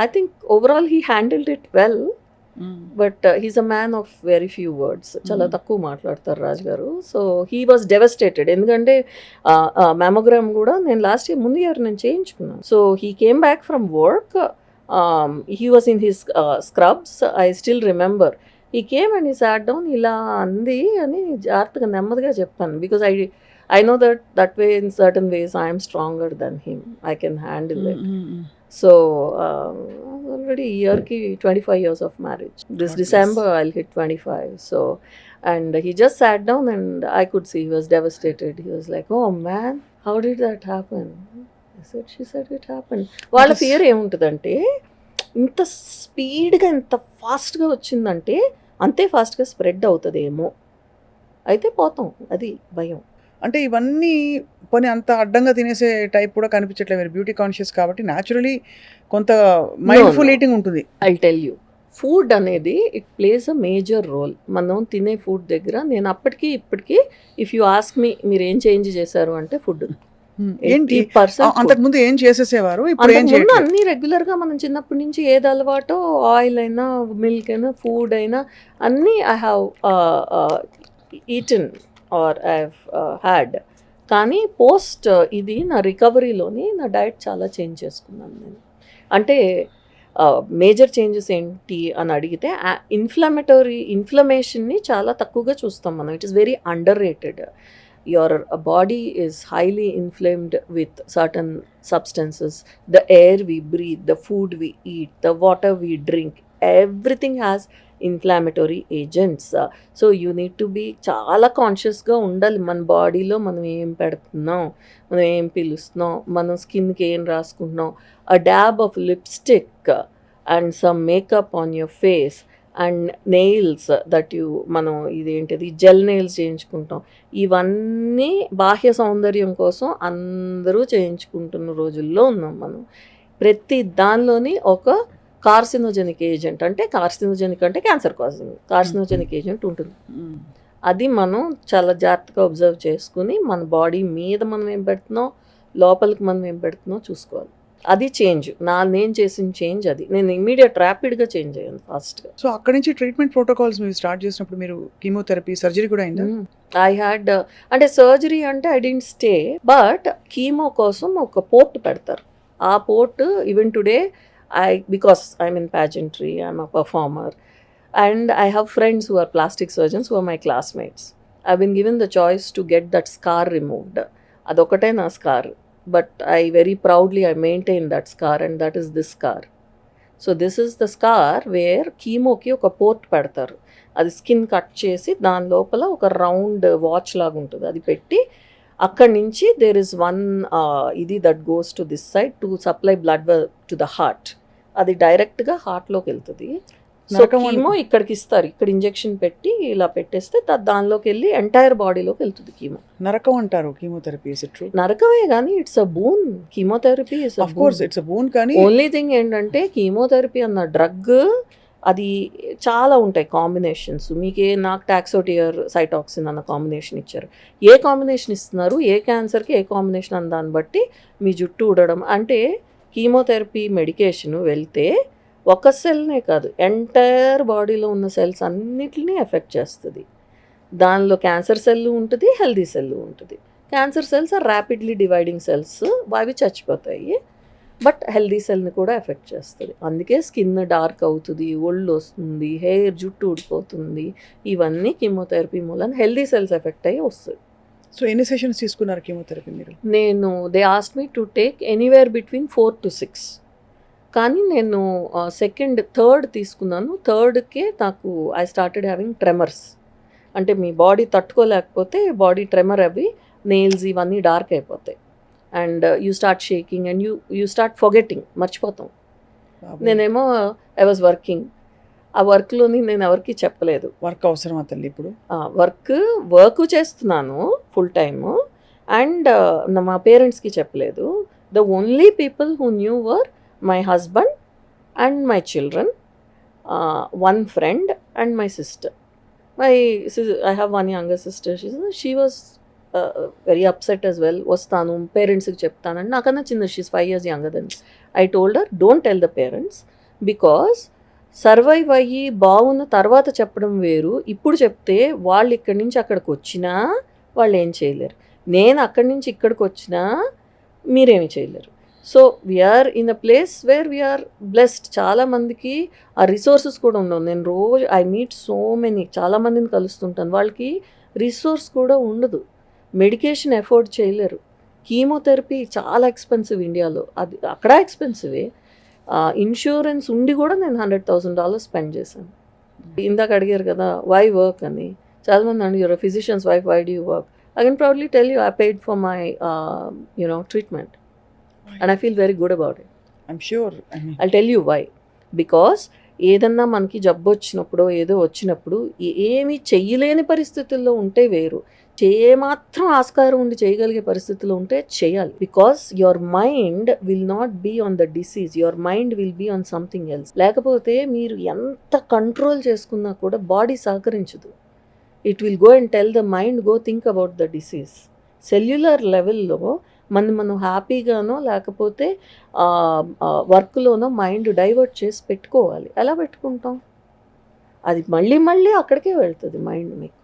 I think overall he handled it well, but he's a man of very few words. చాలా తక్కువ మాట్లాడతారు రాజు గారు. So he was devastated. ఎందుకంటే మ్యామోగ్రామ్ కూడా నేను లాస్ట్ ఇయర్ ముందు ఇయర్ నేను చేయించుకున్నాను. So he came back from work, he was in his scrubs. I still remember he came and he sat down, ఇలా అంది అని జాగ్రత్తగా నెమ్మదిగా చెప్పాను. Because I know that way in certain ways I am stronger than him. I can handle it. So already year ki 25 years of marriage. This God December I'll hit 25. So and he just sat down and I could see he was devastated. He was like, "Oh man, how did that happen?" She said it happened. వాళ్ళ fear ఏముంటుందంటే ఇంత స్పీడ్గా ఇంత ఫాస్ట్గా వచ్చిందంటే అంతే ఫాస్ట్గా spread అవుతుందేమో, అయితే పోతాం, అది భయం. అంటే ఇవన్నీ పోనీ అంత అడ్డంగా తినేసే టైప్ కూడా కనిపించట్లేదు, మీరు బ్యూటీ కాన్షియస్ కాబట్టి న్యాచురలీ కొంత మైండ్ఫుల్ ఈటింగ్ ఉంటుంది. ఐ టెల్ యూ, ఫుడ్ అనేది it plays a major role. మనం తినే ఫుడ్ దగ్గర నేను అప్పటికి ఇప్పటికీ ఇఫ్ యూ ఆస్క్ మీ మీరు ఏం చేంజ్ చేశారు అంటే ఫుడ్. ఏంటి అంతకుముందు ఏం చేసేసేవారు, ఇప్పుడు ఏం చేయట్లేదు? అన్ని రెగ్యులర్ గా మనం చిన్నప్పటి నుంచి ఏది అలవాటో, ఆయిల్ అయినా మిల్క్ అయినా ఫుడ్ అయినా అన్నీ I have eaten or I have had. కానీ పోస్ట్ ఇది నా రికవరీలోని నా డయట్ చాలా చేంజ్ చేసుకున్నాను నేను. అంటే మేజర్ చేంజెస్ ఏంటి అని అడిగితే ఇన్ఫ్లమేషన్ని చాలా తక్కువగా చూస్తాం మనం. It is very under rated. Your body is highly inflamed with certain substances. The air we breathe, the food we eat, the water we drink, everything has inflammatory agents. So you need to be చాలా కాన్షియస్గా ఉండాలి. మన బాడీలో మనం ఏం పెడుతున్నాం, మనం ఏం పిలుస్తున్నాం, మన స్కిన్కి ఏం రాసుకుంటున్నాం. A dab of lipstick and some makeup on your face and nails that you మనం ఇదేంటిది జెల్ నెయిల్స్ చేయించుకుంటాం. ఇవన్నీ బాహ్య సౌందర్యం కోసం అందరూ చేయించుకుంటున్న రోజుల్లో ఉన్నాం మనం. ప్రతి దానిలోని ఒక కార్సినోజెనిక్ ఏజెంట్, అంటే కార్సినోజెనిక్ అంటే క్యాన్సర్ కాజింగ్ కార్సినోజెనిక్ ఏజెంట్ ఉంటుంది. అది మనం చాలా జాగ్రత్తగా అబ్జర్వ్ చేసుకుని మన బాడీ మీద మనం ఏం పెడుతున్నాం, లోపలికి మనం ఏం పెడుతున్నాం చూసుకోవాలి. అది చేంజ్. నేను చేసిన చేంజ్ అది. నేను ఇమ్మీడియట్ ర్యాపిడ్గా చేంజ్ అయ్యాను ఫాస్ట్గా. సో అక్కడి నుంచి ట్రీట్మెంట్ ప్రోటోకాల్స్ మీరు స్టార్ట్ చేసినప్పుడు మీరు కీమోథెరపీ, సర్జరీ కూడా అయిందా? ఐ హ్యాడ్ అంటే సర్జరీ అంటే I didn't stay, but chemo కోసం ఒక పోర్ట్ పెడతారు. ఆ port even today because I'm in pageantry, I'm a performer and I have friends who are plastic surgeons who are my classmates. I been given the choice to get that scar removed. అదొకటే నా scar. But I very proudly I maintain that scar and that is this scar. So this is the scar where కీమోకి ఒక port పెడతారు. అది skin cut చేసి దాని లోపల ఒక round watch లాగా ఉంటుంది, అది పెట్టి అక్కడి నుంచి దేర్ ఇస్ వన్ ఇది that goes to this side to supply blood to the heart. అది డైరెక్ట్గా హార్ట్లోకి వెళ్తుంది. సో కీమో ఇక్కడికి ఇస్తారు, ఇక్కడ ఇంజెక్షన్ పెట్టి ఇలా పెట్టేస్తే దానిలోకి వెళ్ళి ఎంటైర్ బాడీలోకి వెళ్తుంది కీమో. నరకం అంటారు కీమోథెరపీ. Is it true? నరకమే కానీ it's a boon. Chemotherapy is of course it's a boon, కానీ ఓన్లీ థింగ్ ఏంటంటే కీమోథెరపీ అన్న డ్రగ్ అది చాలా ఉంటాయి కాంబినేషన్స్. నాకు టాక్సోటియర్ సైటాక్సిన్ అన్న కాంబినేషన్ ఇచ్చారు. ఏ కాంబినేషన్ ఇస్తున్నారు, ఏ క్యాన్సర్కి ఏ కాంబినేషన్ అన్న దాన్ని బట్టి మీ జుట్టు ఊడడం. అంటే కీమోథెరపీ మెడికేషన్ వెళ్తే ఒక సెల్నే కాదు, ఎంటైర్ బాడీలో ఉన్న సెల్స్ అన్నిటినీ ఎఫెక్ట్ చేస్తుంది. దానిలో క్యాన్సర్ సెల్ ఉంటుంది, హెల్దీ సెల్ ఉంటుంది. Cancer cells are rapidly dividing cells, అవి చచ్చిపోతాయి. బట్ హెల్దీ సెల్ని కూడా ఎఫెక్ట్ చేస్తుంది. అందుకే స్కిన్ డార్క్ అవుతుంది, ఒళ్ళు వస్తుంది, హెయిర్ జుట్టు ఊడిపోతుంది. ఇవన్నీ కీమోథెరపీ మూలన హెల్దీ సెల్స్ ఎఫెక్ట్ అయ్యి వస్తుంది. సో ఎన్ని సెషన్స్ తీసుకున్నారు కీమోథెరపీ మీరు? They asked me to take anywhere between 4 to 6. కానీ నేను థర్డ్ తీసుకున్నాను. థర్డ్కే నాకు ఐ స్టార్టెడ్ హ్యావింగ్ ట్రెమర్స్. అంటే మీ బాడీ తట్టుకోలేకపోతే బాడీ ట్రెమర్ అవి నెయిల్స్ ఇవన్నీ డార్క్ అయిపోతాయి and you start shaking and you start forgetting, మర్చిపోతాం. నేనేమో ఐ వాజ్ వర్కింగ్, ఆ వర్క్లోని నేను ఎవరికి చెప్పలేదు. వర్క్ అవసరమా తల్లి ఇప్పుడు? వర్క్ చేస్తున్నాను ఫుల్ టైము అండ్ మా పేరెంట్స్కి చెప్పలేదు. The only people who knew were my husband and my children, one friend and my sister. I have one younger sister. She was very upset as well. వస్తాను పేరెంట్స్కి చెప్తానండి, నాకన్నా చిన్న, she's 5 years younger than me. I told her, don't tell the parents, because survive అయ్యి బాగున్న తర్వాత చెప్పడం వేరు, ఇప్పుడు చెప్తే వాళ్ళు ఇక్కడి నుంచి అక్కడికి వచ్చినా వాళ్ళు ఏం చేయలేరు, నేను అక్కడి నుంచి ఇక్కడికి వచ్చినా మీరేమి చేయలేరు. So we're in a place where we're blessed. చాలామందికి ఆ రిసోర్సెస్ కూడా ఉండవు. నేను రోజు ఐ మీట్ సో మెనీ, చాలామందిని కలుస్తుంటాను, వాళ్ళకి రిసోర్స్ కూడా ఉండదు, మెడికేషన్ ఎఫోర్డ్ చేయలేరు. కీమోథెరపీ చాలా ఎక్స్పెన్సివ్ ఇండియాలో, అది అక్కడ ఎక్స్పెన్సివే. ఇన్సూరెన్స్ ఉండి కూడా నేను $100,000 స్పెండ్ చేశాను. ఇందాక అడిగారు కదా వై వర్క్ అని, చాలామంది అండి your physician's wife, why do you work? I can proudly tell you, I paid for my treatment and I feel very good about it. I'm sure. I'll tell you why. Because ఏదన్నా మనకి జబ్బు వచ్చినప్పుడు ఏదో వచ్చినప్పుడు ఏమీ చెయ్యలేని పరిస్థితుల్లో ఉంటే వేరు, మాత్రం ఆస్కారం ఉండి చేయగలిగే పరిస్థితుల్లో ఉంటే చేయాలి. Because your mind will not be on the disease, your mind will be on something else. లేకపోతే మీరు ఎంత కంట్రోల్ చేసుకున్నా కూడా బాడీ సహకరించదు. It will go and tell the mind, go think about the disease. Cellular లెవెల్లో మనం హ్యాపీగానో లేకపోతే వర్క్లోనో mind divert చేసి పెట్టుకోవాలి. ఎలా పెట్టుకుంటాం? అది మళ్ళీ మళ్ళీ అక్కడికే వెళ్తుంది మైండ్. మీకు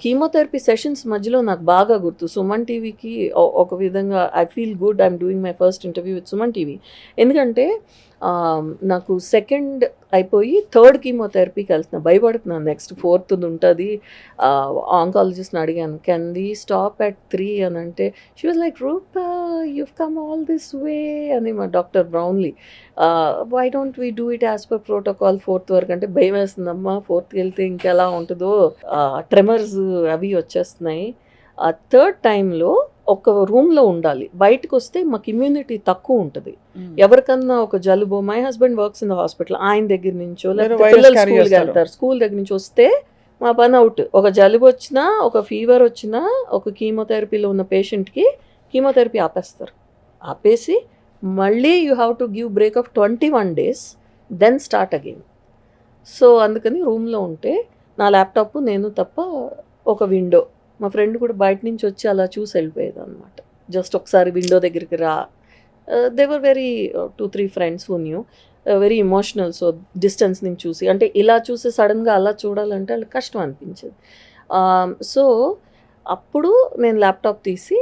కీమోథెరపీ సెషన్స్ మధ్యలో నాకు బాగా గుర్తు, సుమన్ టీవీకి ఒక విధంగా I feel good I'm doing my first interview with Suman TV. ఎందుకంటే నాకు సెకండ్ అయిపోయి థర్డ్ కీమోథెరపీకి వెళ్తున్నాను, భయపడుతున్నాను. నెక్స్ట్ 4th ఉంటుంది. ఆంకాలజిస్ట్ని అడిగాను, కెన్ ది స్టాప్ at 3 అని అంటే she was like, Roopa you've come all this way అని. మా doctor Brownlee, why don't we do it as per protocol 4th వరకు అంటే, భయం వేస్తుందమ్మా 4th వెళ్తే ఇంకెలా ఉంటుందో, ట్రెమర్స్ అవి వచ్చేస్తున్నాయి. ఆ థర్డ్ టైంలో ఒక రూమ్లో ఉండాలి, బయటకు వస్తే మాకు ఇమ్యూనిటీ తక్కువ ఉంటుంది. ఎవరికన్నా ఒక జలుబు, my husband works in the hospital, ఆయన దగ్గర నుంచో లేకపోతే పిల్లలు స్కూల్కి వెళ్తారు, స్కూల్ దగ్గర నుంచి వస్తే మా పని అవుట్. ఒక జలుబు వచ్చినా, ఒక ఫీవర్ వచ్చినా, ఒక కీమోథెరపీలో ఉన్న పేషెంట్కి కీమోథెరపీ ఆపేస్తారు. ఆపేసి మళ్ళీ you have to give break of 21 days, then start again. So అందుకని రూమ్లో ఉంటే నా ల్యాప్టాప్ నేను తప్ప ఒక విండో, మా ఫ్రెండ్ కూడా బయట నుంచి వచ్చి అలా చూసి వెళ్ళిపోయేది అనమాట. జస్ట్ ఒకసారి విండో దగ్గరికి రా. They were very 2-3 friends who knew, very emotional. So distance నుంచి చూసి, అంటే ఇలా చూసి సడన్గా అలా చూడాలంటే వాళ్ళకి కష్టం అనిపించేది. సో అప్పుడు నేను ల్యాప్టాప్ తీసి,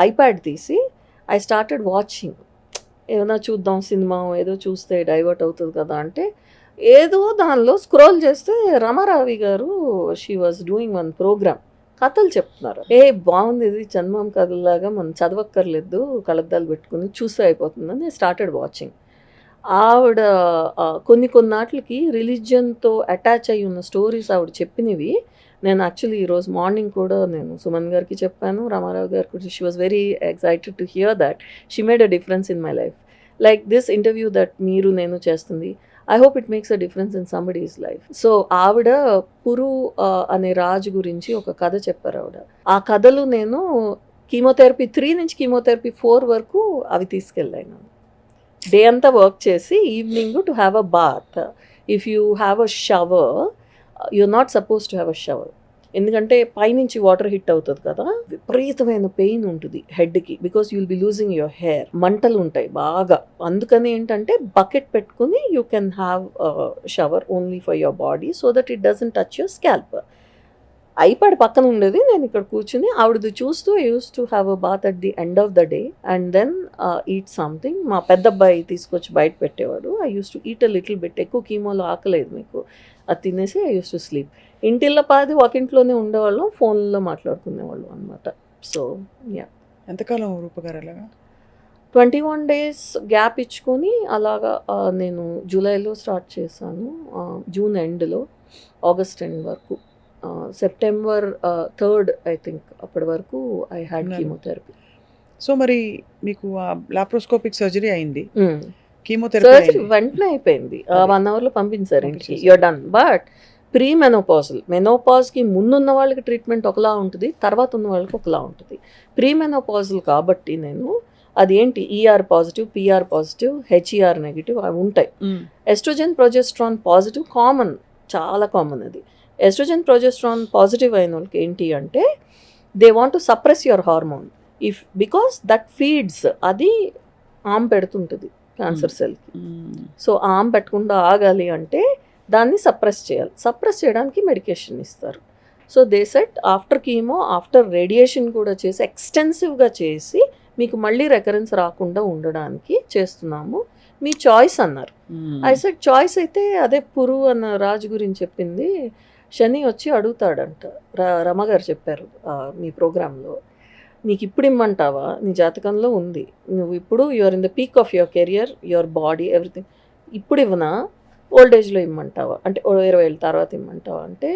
ఐప్యాడ్ తీసి, ఐ స్టార్టెడ్ వాచింగ్. ఏమైనా చూద్దాం సినిమా, ఏదో చూస్తే డైవర్ట్ అవుతుంది కదా అంటే, ఏదో దానిలో స్క్రోల్ చేస్తే రమారావి గారు, she was doing one program, కథలు చెప్తున్నారు. బాగుంది, ఇది చందమామ కథలాగా, మనం చదవక్కర్లేదు, కళ్ళద్దాలు పెట్టుకుని చూస్తే అయిపోతుందని స్టార్టెడ్ వాచింగ్. ఆవిడ కొన్నాటికి రిలీజియన్తో అటాచ్ అయ్యి ఉన్న స్టోరీస్ ఆవిడ చెప్పినవి నేను యాక్చువల్లీ ఈరోజు మార్నింగ్ కూడా నేను సుమన్ గారికి చెప్పాను, రామారావు గారికి కూడా. She was very excited to hear that she made a difference in my life. Like this interview that మీరు నేను చేస్తుంది, I hope it makes a difference in somebody's life. So ఆవిడ పురు అనే రాజు గురించి ఒక కథ చెప్పారు ఆవిడ. ఆ కథలు నేను కీమోథెరపీ 3 నుంచి కీమోథెరపీ 4 వరకు అవి తీసుకెళ్ళాను. డే అంతా వర్క్ చేసి evening to have a bath. If you have a shower, you're not suppose to have a shower. ఎందుకంటే పైనుంచి వాటర్ హిట్ అవుతుంది కదా, విపరీతమైన పెయిన్ ఉంటుంది హెడ్కి, because you will be losing your hair. మంటలు ఉంటాయి బాగా. అందుకని ఏంటంటే బకెట్ పెట్టుకుని you can have shower only for your body so that it doesn't touch your scalp. IPad పక్కన ఉండేది, నేను ఇక్కడ కూర్చుని ఆవిడది చూస్తూ I use to have a bath at the end of the day and then eat something. మా పెద్ద అబ్బాయి తీసుకొచ్చి బయట పెట్టేవాడు. I use to eat a little bit. ఎక్కువ కీమోలో ఆకలేదు మీకు, అది తినేసి ఐ యూస్ టు స్లీప్. ఇంటిల్లో పాది ఒకింట్లోనే ఉండేవాళ్ళం, ఫోన్లో మాట్లాడుకునేవాళ్ళం అనమాట. So yeah. ఎంతకాలం రూపగారు అలాగా? 21 days గ్యాప్ ఇచ్చుకొని అలాగా నేను జూలైలో స్టార్ట్ చేశాను, జూన్ ఎండ్లో ఆగస్ట్ ఎండ్ వరకు సెప్టెంబర్ 3rd ఐ థింక్ అప్పటి వరకు ఐ హ్యాడ్ ఉన్నారు. కీమోథెరపీ. సో మరి మీకు లాప్రోస్కోపిక్ సర్జరీ అయింది, కీమోథెరపీ సర్జరీ అయింది. వెంటనే అయిపోయింది, అదే. 1 అవర్లో పంపించారు ఇంటికి, పంపించేశారు. You're done. But premenopausal, మెనోపాజ్కి ముందున్న వాళ్ళకి ట్రీట్మెంట్ ఒకలా ఉంటుంది, తర్వాత ఉన్న వాళ్ళకి ఒకలా ఉంటుంది. ప్రీ మెనోపాజల్ కాబట్టి నేను అదేంటి ER positive, PR positive, HER negative అవి ఉంటాయి. ఎస్ట్రోజన్ ప్రొజెస్ట్రాన్ పాజిటివ్ కామన్, చాలా కామన్ అది. ఎస్ట్రోజన్ ప్రొజెస్ట్రాన్ పాజిటివ్ అయిన వాళ్ళకి ఏంటి అంటే they want to suppress your hormone if because that feeds, అది ఆమ్ పెడుతుంటుంది క్యాన్సర్ సెల్కి. సో ఆమ్ పెట్టకుండా ఆగాలి అంటే దాన్ని సప్రెస్ చేయాలి. సప్రెస్ చేయడానికి మెడికేషన్ ఇస్తారు. So they set after chemo, after radiation కూడా చేసి ఎక్స్టెన్సివ్గా చేసి మీకు మళ్ళీ రెకరెన్స్ రాకుండా ఉండడానికి చేస్తున్నాము, మీ చాయిస్ అన్నారు. ఐ సెట్ చాయిస్ అయితే అదే పురు అన్న రాజు గురించి చెప్పింది, శని వచ్చి అడుగుతాడంట, రమగారు చెప్పారు మీ ప్రోగ్రాంలో, నీకు ఇప్పుడు ఇమ్మంటావా, నీ జాతకంలో ఉంది, నువ్వు ఇప్పుడు you're in the peak of your career, your body everything, ఇప్పుడు ఇవ్వనా ఓల్డ్ ఏజ్లో ఇమ్మంటావా అంటే 20 ఏళ్ళ తర్వాత ఇమ్మంటావా అంటే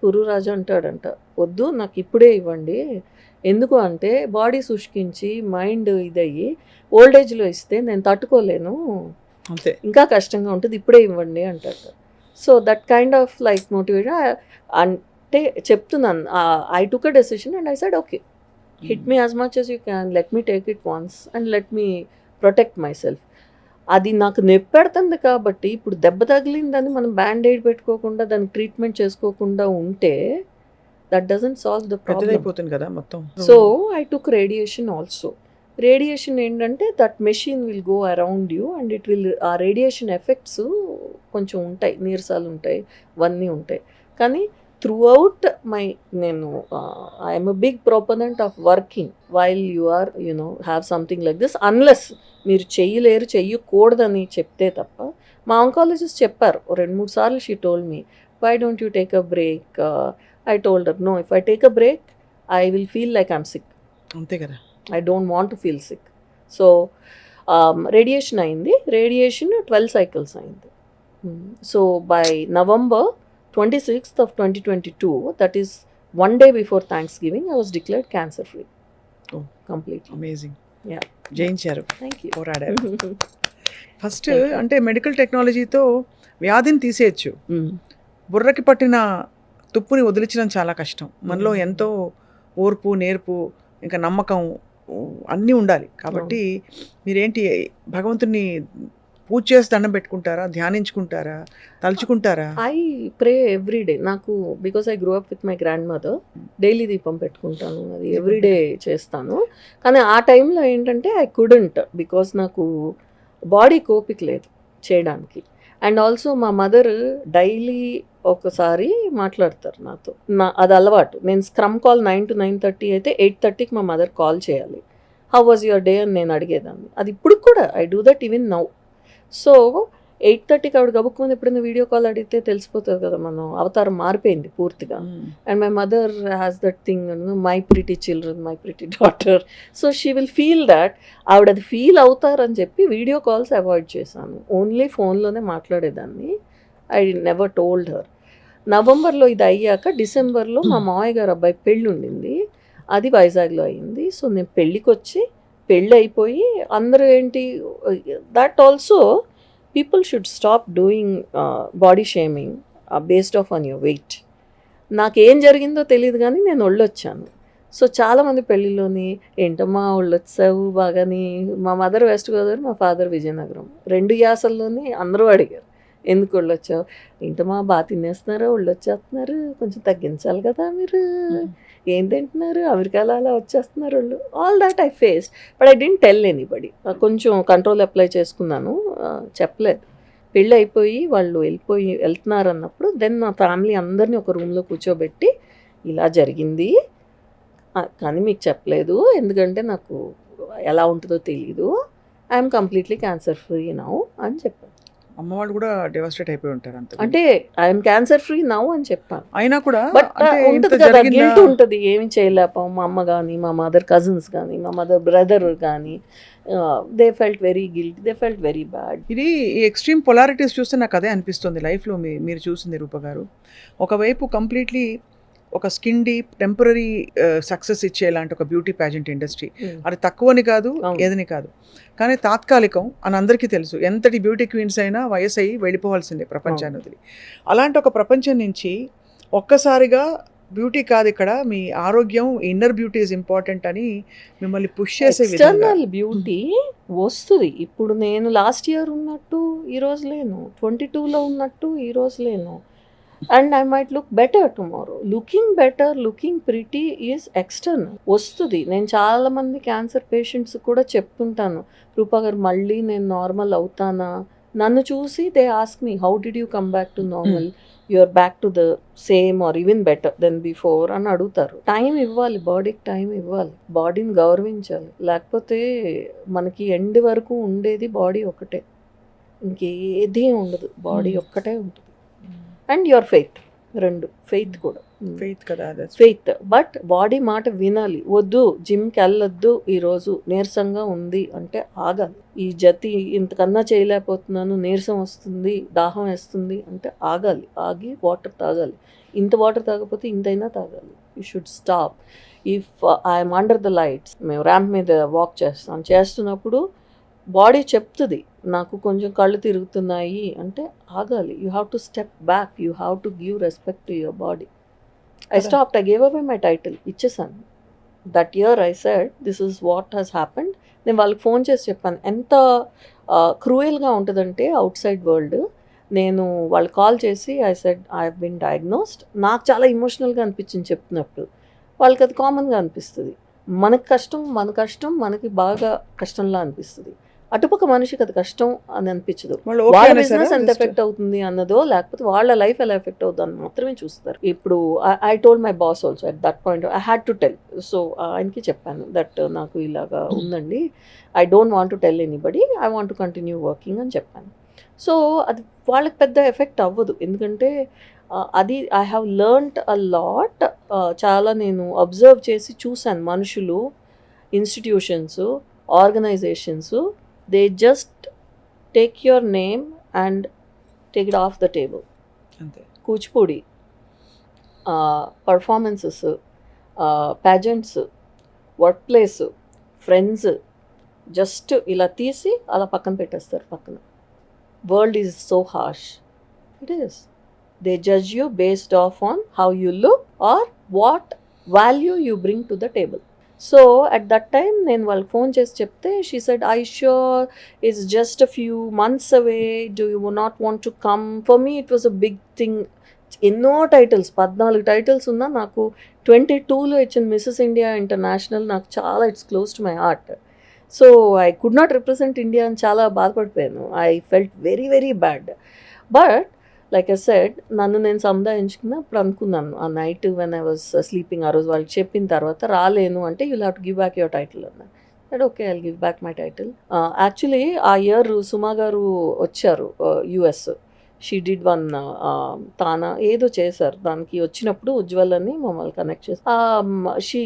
పురురాజు అంటాడంట, వద్దు నాకు ఇప్పుడే ఇవ్వండి, ఎందుకు అంటే బాడీ శుష్కించి మైండ్ ఇదయ్యి ఓల్డ్ ఏజ్లో ఇస్తే నేను తట్టుకోలేను, అంతే. ఇంకా కష్టంగా ఉంటుంది, ఇప్పుడే ఇవ్వండి అంటాడు. So that kind of like motivation అంటే చెప్తున్నాను. I took a decision and I said okay, hit me as much as you can, let me take it once and let me protect myself. అది నాకు నొప్పెడుతుంది కాబట్టి ఇప్పుడు దెబ్బ తగిలిందని మనం Band-Aid పెట్టుకోకుండా దానికి ట్రీట్మెంట్ చేసుకోకుండా ఉంటే that doesn't solve the problem. పెద్దదైపోతుంది కదా మొత్తం. So I took radiation also. Radiation ఏంటంటే that machine will go around you and it will, ఆ రేడియేషన్ ఎఫెక్ట్స్ కొంచెం ఉంటాయి, నీరసాలు ఉంటాయి, అవన్నీ ఉంటాయి. కానీ త్రూ అవుట్ నేను I'm a big proponent of working while you are have something like this, unless మీరు చెయ్యలేరు, చెయ్యకూడదని చెప్తే తప్ప. మా ఆంకాలజిస్ట్ చెప్పారు 2-3 సార్లు, she told me why don't you take a break. I told her, no, if I take a break, I will feel like I'm sick. అంతే కదా. I don't want to feel sick. So, radiation అయింది. Radiation 12 cycles అయింది. So, by November 26th of 2022, that is 1 day before Thanksgiving, I was declared cancer free. Oh, completely. Amazing. Yeah. జయించారు, Thank you. పోరాడారు. First అంటే medical టెక్నాలజీతో వ్యాధిని తీసేయచ్చు, బుర్రకి పట్టిన తుప్పుని వదిలించడం చాలా కష్టం. మనలో ఎంతో ఓర్పు, నేర్పు, ఇంకా నమ్మకం అన్నీ ఉండాలి. కాబట్టి మీరేంటి భగవంతుని పూజ చేసి దండం పెట్టుకుంటారా, ధ్యానించుకుంటారా, తలుచుకుంటారా? I pray every day. నాకు because I grow up with my grandmother, daily దీపం పెట్టుకుంటాను, అది ఎవ్రీడే చేస్తాను. కానీ ఆ టైంలో ఏంటంటే ఐ కుడెంట్, బికాస్ నాకు బాడీ కోపిక లేదు చేయడానికి. అండ్ ఆల్సో మా మదర్ డైలీ ఒకసారి మాట్లాడతారు నాతో, అది అలవాటు. నేను స్క్రమ్ కాల్ 9 to 9:30 అయితే 8:30కి మా మదర్ కాల్ చేయాలి, హౌ వాజ్ యువర్ డే అని నేను అడిగేదాన్ని. అది ఇప్పుడు కూడా I do that even now. So 8:30కి ఆవిడ గబుక్కుని ఎప్పుడైనా వీడియో కాల్ అడిగితే తెలిసిపోతుంది కదా, మనం అవతారం మారిపోయింది పూర్తిగా. And my mother has that thing, my pretty children, my pretty daughter. So she will feel that, ఆవిడ అది ఫీల్ అవుతారని చెప్పి వీడియో కాల్స్ అవాయిడ్ చేశాను, ఓన్లీ ఫోన్లోనే మాట్లాడేదాన్ని. I never told her. నవంబర్లో ఇది అయ్యాక డిసెంబర్లో మా మావయ్య గారు అబ్బాయి పెళ్ళి ఉండింది, అది వైజాగ్లో అయింది. సో నేను పెళ్ళికి వచ్చి, పెళ్ళి అయిపోయి అందరూ ఏంటి, that also people should stop doing body shaming based off on your weight. నాకేం జరిగిందో తెలియదు కానీ నేను ఒళ్ళొచ్చాను. సో చాలామంది పెళ్ళిలోని ఏంటమ్మా ఒళ్ళొచ్చావు బాగాని, మా మదర్ వెస్ట్ గోదావరి, మా ఫాదర్ విజయనగరం, 2 యాసల్లోని అందరూ అడిగారు ఎందుకు ఒళ్ళు వచ్చావు, ఏంటమ్మా బాగా తినేస్తున్నారు, ఒళ్ళు వచ్చేస్తున్నారు, కొంచెం తగ్గించాలి కదా మీరు, ఏం తింటున్నారు, అమెరికాలో అలా వచ్చేస్తున్నారు ఒళ్ళు. All that I face, but I didn't tell anybody. కొంచెం కంట్రోల్ అప్లై చేసుకున్నాను, చెప్పలేదు. పెళ్ళి అయిపోయి వాళ్ళు వెళ్తున్నారు అన్నప్పుడు దెన్ మా ఫ్యామిలీ అందరినీ ఒక రూమ్లో కూర్చోబెట్టి ఇలా జరిగింది కానీ మీకు చెప్పలేదు, ఎందుకంటే నాకు ఎలా ఉంటుందో తెలీదు, I'm completely cancer free now అని చెప్పాను. అమ్మ వాళ్ళు కూడా డెవాస్టేట్ అయిపోయి ఉంటారు అంతే. అంటే ఐఎమ్ క్యాన్సర్ ఫ్రీ నౌ అని చెప్పాను. అయినా కూడా బట్ ఉంటుంది కదా, గిల్ట్ ఉంటుంది, ఏమి చేయలేపాం. మా అమ్మ కానీ, మా మదర్ కజిన్స్ కానీ, మా మదర్ బ్రదర్ కానీ, they felt very guilt, they felt very bad. ఇది ఈ ఎక్స్ట్రీమ్ పొలారిటీస్ చూస్తే నాకు అదే అనిపిస్తుంది లైఫ్లో. మీరు చూసింది రూప గారు, ఒకవైపు కంప్లీట్లీ ఒక స్కిన్ డీప్ టెంపరీ సక్సెస్ ఇచ్చేలాంటి ఒక బ్యూటీ ప్యాజెంట్ ఇండస్ట్రీ. Hmm. అది తక్కువని కాదు, అవును. ఏదని కాదు, కానీ తాత్కాలికం అని అందరికీ తెలుసు. ఎంతటి బ్యూటీ క్వీన్స్ అయినా వయసు అయ్యి వెళ్ళిపోవాల్సిందే ప్రపంచాన్ని వదిలి. అలాంటి ఒక ప్రపంచం నుంచి ఒక్కసారిగా బ్యూటీ కాదు ఇక్కడ, మీ ఆరోగ్యం, ఇన్నర్ బ్యూటీ ఈజ్ ఇంపార్టెంట్ అని మిమ్మల్ని పుష్ చేసే విధంగా ఎక్స్టర్నల్ బ్యూటీ వస్తుంది. ఇప్పుడు నేను లాస్ట్ ఇయర్ ఉన్నట్టు ఈరోజు లేను, 22లో ఉన్నట్టు ఈరోజు లేను. And I might look better tomorrow. Looking better, looking pretty is external వస్తుంది. నేను చాలా మంది క్యాన్సర్ పేషెంట్స్ కూడా చెప్తుంటాను, రూపా గారు మళ్ళీ నేను నార్మల్ అవుతానా? నన్ను చూసి they ask me how did you come back to normal, you're back to the same or even better then before అని అడుగుతారు. టైం ఇవ్వాలి, బాడీకి టైం ఇవ్వాలి, బాడీని గౌరవించాలి. లేకపోతే మనకి ఎండ్ వరకు ఉండేది బాడీ ఒకటే, ఇంకేదీ ఉండదు, బాడీ ఒక్కటే ఉంటుంది. అండ్ యువర్ ఫెయిత్, రెండు ఫెయిత్ కూడా ఫెయిత్ కదా, ఫెయిత్. బట్ బాడీ మాట వినాలి. వద్దు జిమ్కి వెళ్ళొద్దు, ఈరోజు నీరసంగా ఉంది అంటే ఆగాలి. ఈ జతి ఇంతకన్నా చేయలేకపోతున్నాను, నీరసం వస్తుంది, దాహం వేస్తుంది అంటే ఆగాలి. ఆగి వాటర్ తాగాలి. ఇంత వాటర్ తాగకపోతే ఇంతైనా తాగాలి. You should stop. If I'm under the lights, మేము ర్యాంప్ మీద వాక్ చేస్తున్నప్పుడు బాడీ చెప్తుంది నాకు కొంచెం కళ్ళు తిరుగుతున్నాయి అంటే ఆగాలి. You have to step back, you have to give respect to your body. I stopped. I gave away my title. ఇచ్చేసాను. That year I said this is what has happened. నేను వాళ్ళకి ఫోన్ చేసి చెప్పాను. ఎంత క్రూయల్గా ఉంటుందంటే అవుట్ సైడ్ వరల్డ్. నేను వాళ్ళు call చేసి I said I have been diagnosed. నాకు చాలా ఇమోషనల్గా అనిపించింది చెప్తున్నప్పుడు. వాళ్ళకి అది కామన్గా అనిపిస్తుంది. మనకి కష్టం మనకి బాగా కష్టంలా అనిపిస్తుంది. అటుపక్క మనిషికి అది కష్టం అని అనిపించదు. వాళ్ళ బిజినెస్ ఎంత ఎఫెక్ట్ అవుతుంది అన్నదో, లేకపోతే వాళ్ళ లైఫ్ ఎలా ఎఫెక్ట్ అవుతుంది అని మాత్రమే చూస్తారు. ఇప్పుడు I told my boss also at that point, I had to tell. So ఆయనకి చెప్పాను దట్ నాకు ఇలాగా ఉందండి, I don't want to tell anybody, I want to continue working అని చెప్పాను. సో అది వాళ్ళకి పెద్ద ఎఫెక్ట్ అవ్వదు, ఎందుకంటే అది I have learned a lot. చాలా నేను అబ్జర్వ్ చేసి చూశాను. మనుషులు, institutions, organizations, they just take your name and take it off the table. Kuchipudi performances, pageants, work place, friends just ఇలా తీసి అలా పక్కన పెట్టేస్తారు. పక్కన world is so harsh. It is. They judge you based off on how you look or what value you bring to the table. So at that time నేను వాళ్ళకి phone చేసి చెప్తే she said I sure it's just a few months away, do you not want to come. For me it was a big thing. ఎన్నో titles, 14 titles ఉన్నా నాకు 22లో ఇచ్చిన Mrs India International నాకు చాలా, it's close to my heart. So I could not represent India అని చాలా బాధపడిపోయాను. I felt very very bad. But like I said, నన్ను నేను సముదాయించుకున్న అప్పుడు అనుకున్నాను ఆ night when I was sleeping. ఆ రోజు వాళ్ళకి చెప్పిన తర్వాత రాలేను అంటే you have to give back your title అన్నారు. That okay, I give back my title. Actually ఆ ఇయర్ సుమా గారు వచ్చారు యుఎస్. షీ డిడ్ వన్ తానా ఏదో చేశారు. దానికి వచ్చినప్పుడు ఉజ్వల్ అని మమ్మల్ని కనెక్ట్ చేసి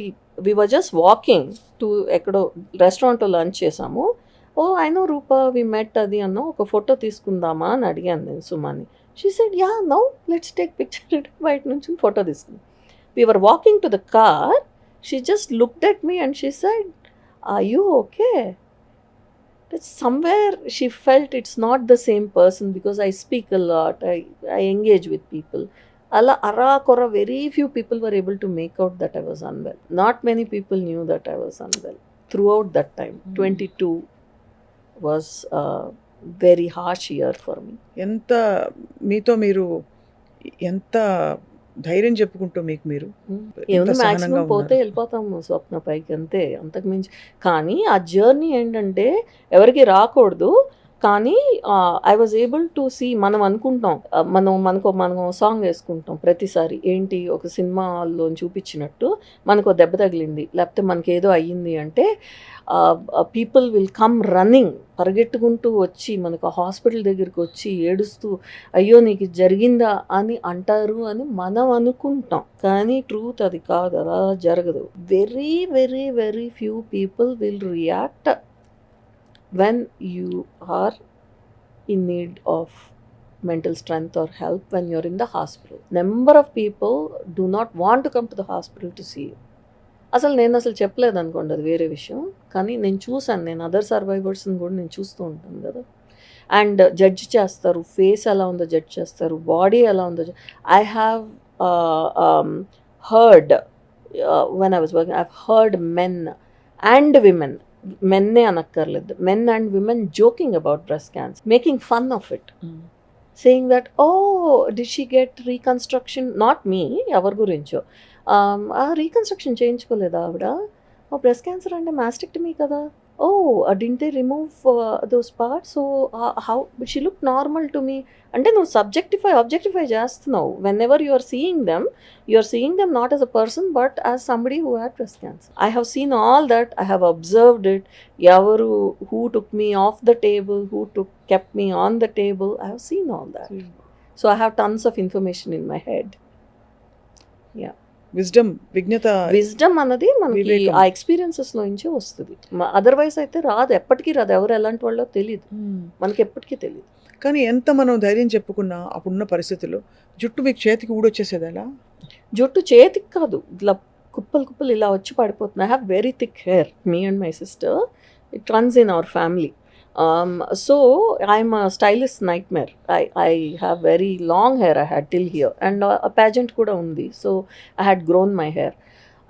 వి వర్ జస్ట్ వాకింగ్ టు ఎక్కడో రెస్టారెంట్లో లంచ్ చేసాము. ఓ ఐ నో రూపా, వి మెట్ అది అన్న, ఒక ఫోటో తీసుకుందామా అని అడిగాను నేను సుమాని. She said, yeah, no, let's take picture. బయట నుంచి ఫోటో తీసుకుంది. We were walking to the car. She just looked at me and she said, are you okay? That's somewhere she felt it's not the same person because I speak a lot. I engage with people. Arakora, very few people were able to make out that I was unwell. Not many people knew that I was unwell throughout that time. 22 was very harsh year for me. ఎంత మీతో మీరు ఎంత ధైర్యం చెప్పుకుంటూ మీకు మీరు ఏముంది, maximum పోతే వెళ్ళిపోతాము స్వప్న పైకి, అంతే, అంతకుమించి. కానీ ఆ జర్నీ ఏంటంటే ఎవరికి రాకూడదు. కానీ I was able to see, మనం అనుకుంటాం మనం సాంగ్ వేసుకుంటాం ప్రతిసారి, ఏంటి ఒక సినిమాలో చూపించినట్టు మనకు దెబ్బ తగిలింది లేకపోతే మనకి ఏదో అయ్యింది అంటే పీపుల్ విల్ కమ్ రన్నింగ్, పరిగెట్టుకుంటూ వచ్చి మనకు హాస్పిటల్ దగ్గరికి వచ్చి ఏడుస్తూ అయ్యో నీకు జరిగిందా అని అంటారు అని మనం అనుకుంటాం. కానీ ట్రూత్ అది కాదు, అలా జరగదు. Very very very few people will react when you are in need of mental strength or help when you're in the hospital. Number of people do not want to come to the hospital to see you. నేను చెప్పలేదు అనుకోండి, అది వేరే విషయం. కానీ నేను చూసాను, నేను అదర్ సర్వైవర్స్ని కూడా నేను చూస్తూ ఉంటాను కదా. అండ్ జడ్జ్ చేస్తారు, ఫేస్ ఎలా ఉందో జడ్జ్ చేస్తారు, బాడీ ఎలా ఉందో. I have heard when I was working, I've heard men and women, మెన్నే అనక్కర్లేదు, men and women joking about breast cancer, making fun of it, saying that, oh, did she get reconstruction? Not me, ఎవరి గురించో, reconstruction చేయించుకోలేదా ఆవిడ, breast cancer అంటే mastectomy కదా, oh, didn't they remove those parts? So how she looked normal to me. అంటే నువ్వు objectify చేస్తున్నావు. Whenever you are seeing them not as a person but as somebody who had breast cancer. I have seen all that, I have observed it. Who took me off the table, kept me on the table, I have seen all that. So I have tons of information in my head. Yeah. Wisdom అన్నది మనకి ఆ experiences లో నుంచి వస్తుంది. Otherwise అయితే రాదు, ఎప్పటికీ రాదు. ఎవరు ఎలాంటి వాళ్ళో తెలియదు, మనకి ఎప్పటికీ తెలియదు. కానీ ఎంత మనం ధైర్యం చెప్పుకున్నా అప్పుడున్న పరిస్థితుల్లో జుట్టు మీకు చేతికి ఊడొచ్చేసేది ఎలా? జుట్టు చేతికి కాదు, ఇట్లా కుప్పలు ఇలా వచ్చి పడిపోతుంది. I have very thick hair, me and my sister, it runs in our family. So I'm a stylist nightmare. I have very long hair, I had till here, and a pageant kuda undi, so I had grown my hair.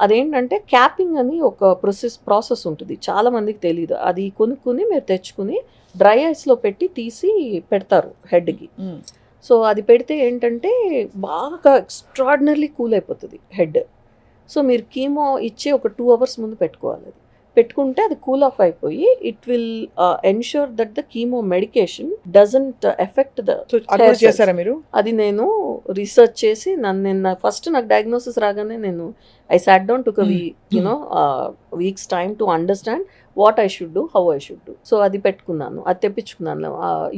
అదేంటంటే capping అని ఒక process ఉంటుంది, చాలా మందికి తెలియదు. అది కొనుక్కుని మీరు తెచ్చుకుని డ్రై ఐస్లో పెట్టి తీసి పెడతారు హెడ్కి. సో అది పెడితే ఏంటంటే బాగా ఎక్స్ట్రాడినరీలీ కూల్ అయిపోతుంది హెడ్. సో మీరు కీమో ఇచ్చే ఒక 2 hours ముందు పెట్టుకోవాలి. అది పెట్టుకుంటే అది కూల్ ఆఫ్ అయిపోయి it will ensure that the chemo medication doesn't effect the. చేశారా మీరు? అది నేను రీసెర్చ్ చేసి ఫస్ట్ నాకు డయాగ్నోసిస్ రాగానే నేను I sat down took weeks time to understand what I should do, how I should do. So అది పెట్టుకున్నాను, అది తెప్పించుకున్నాను.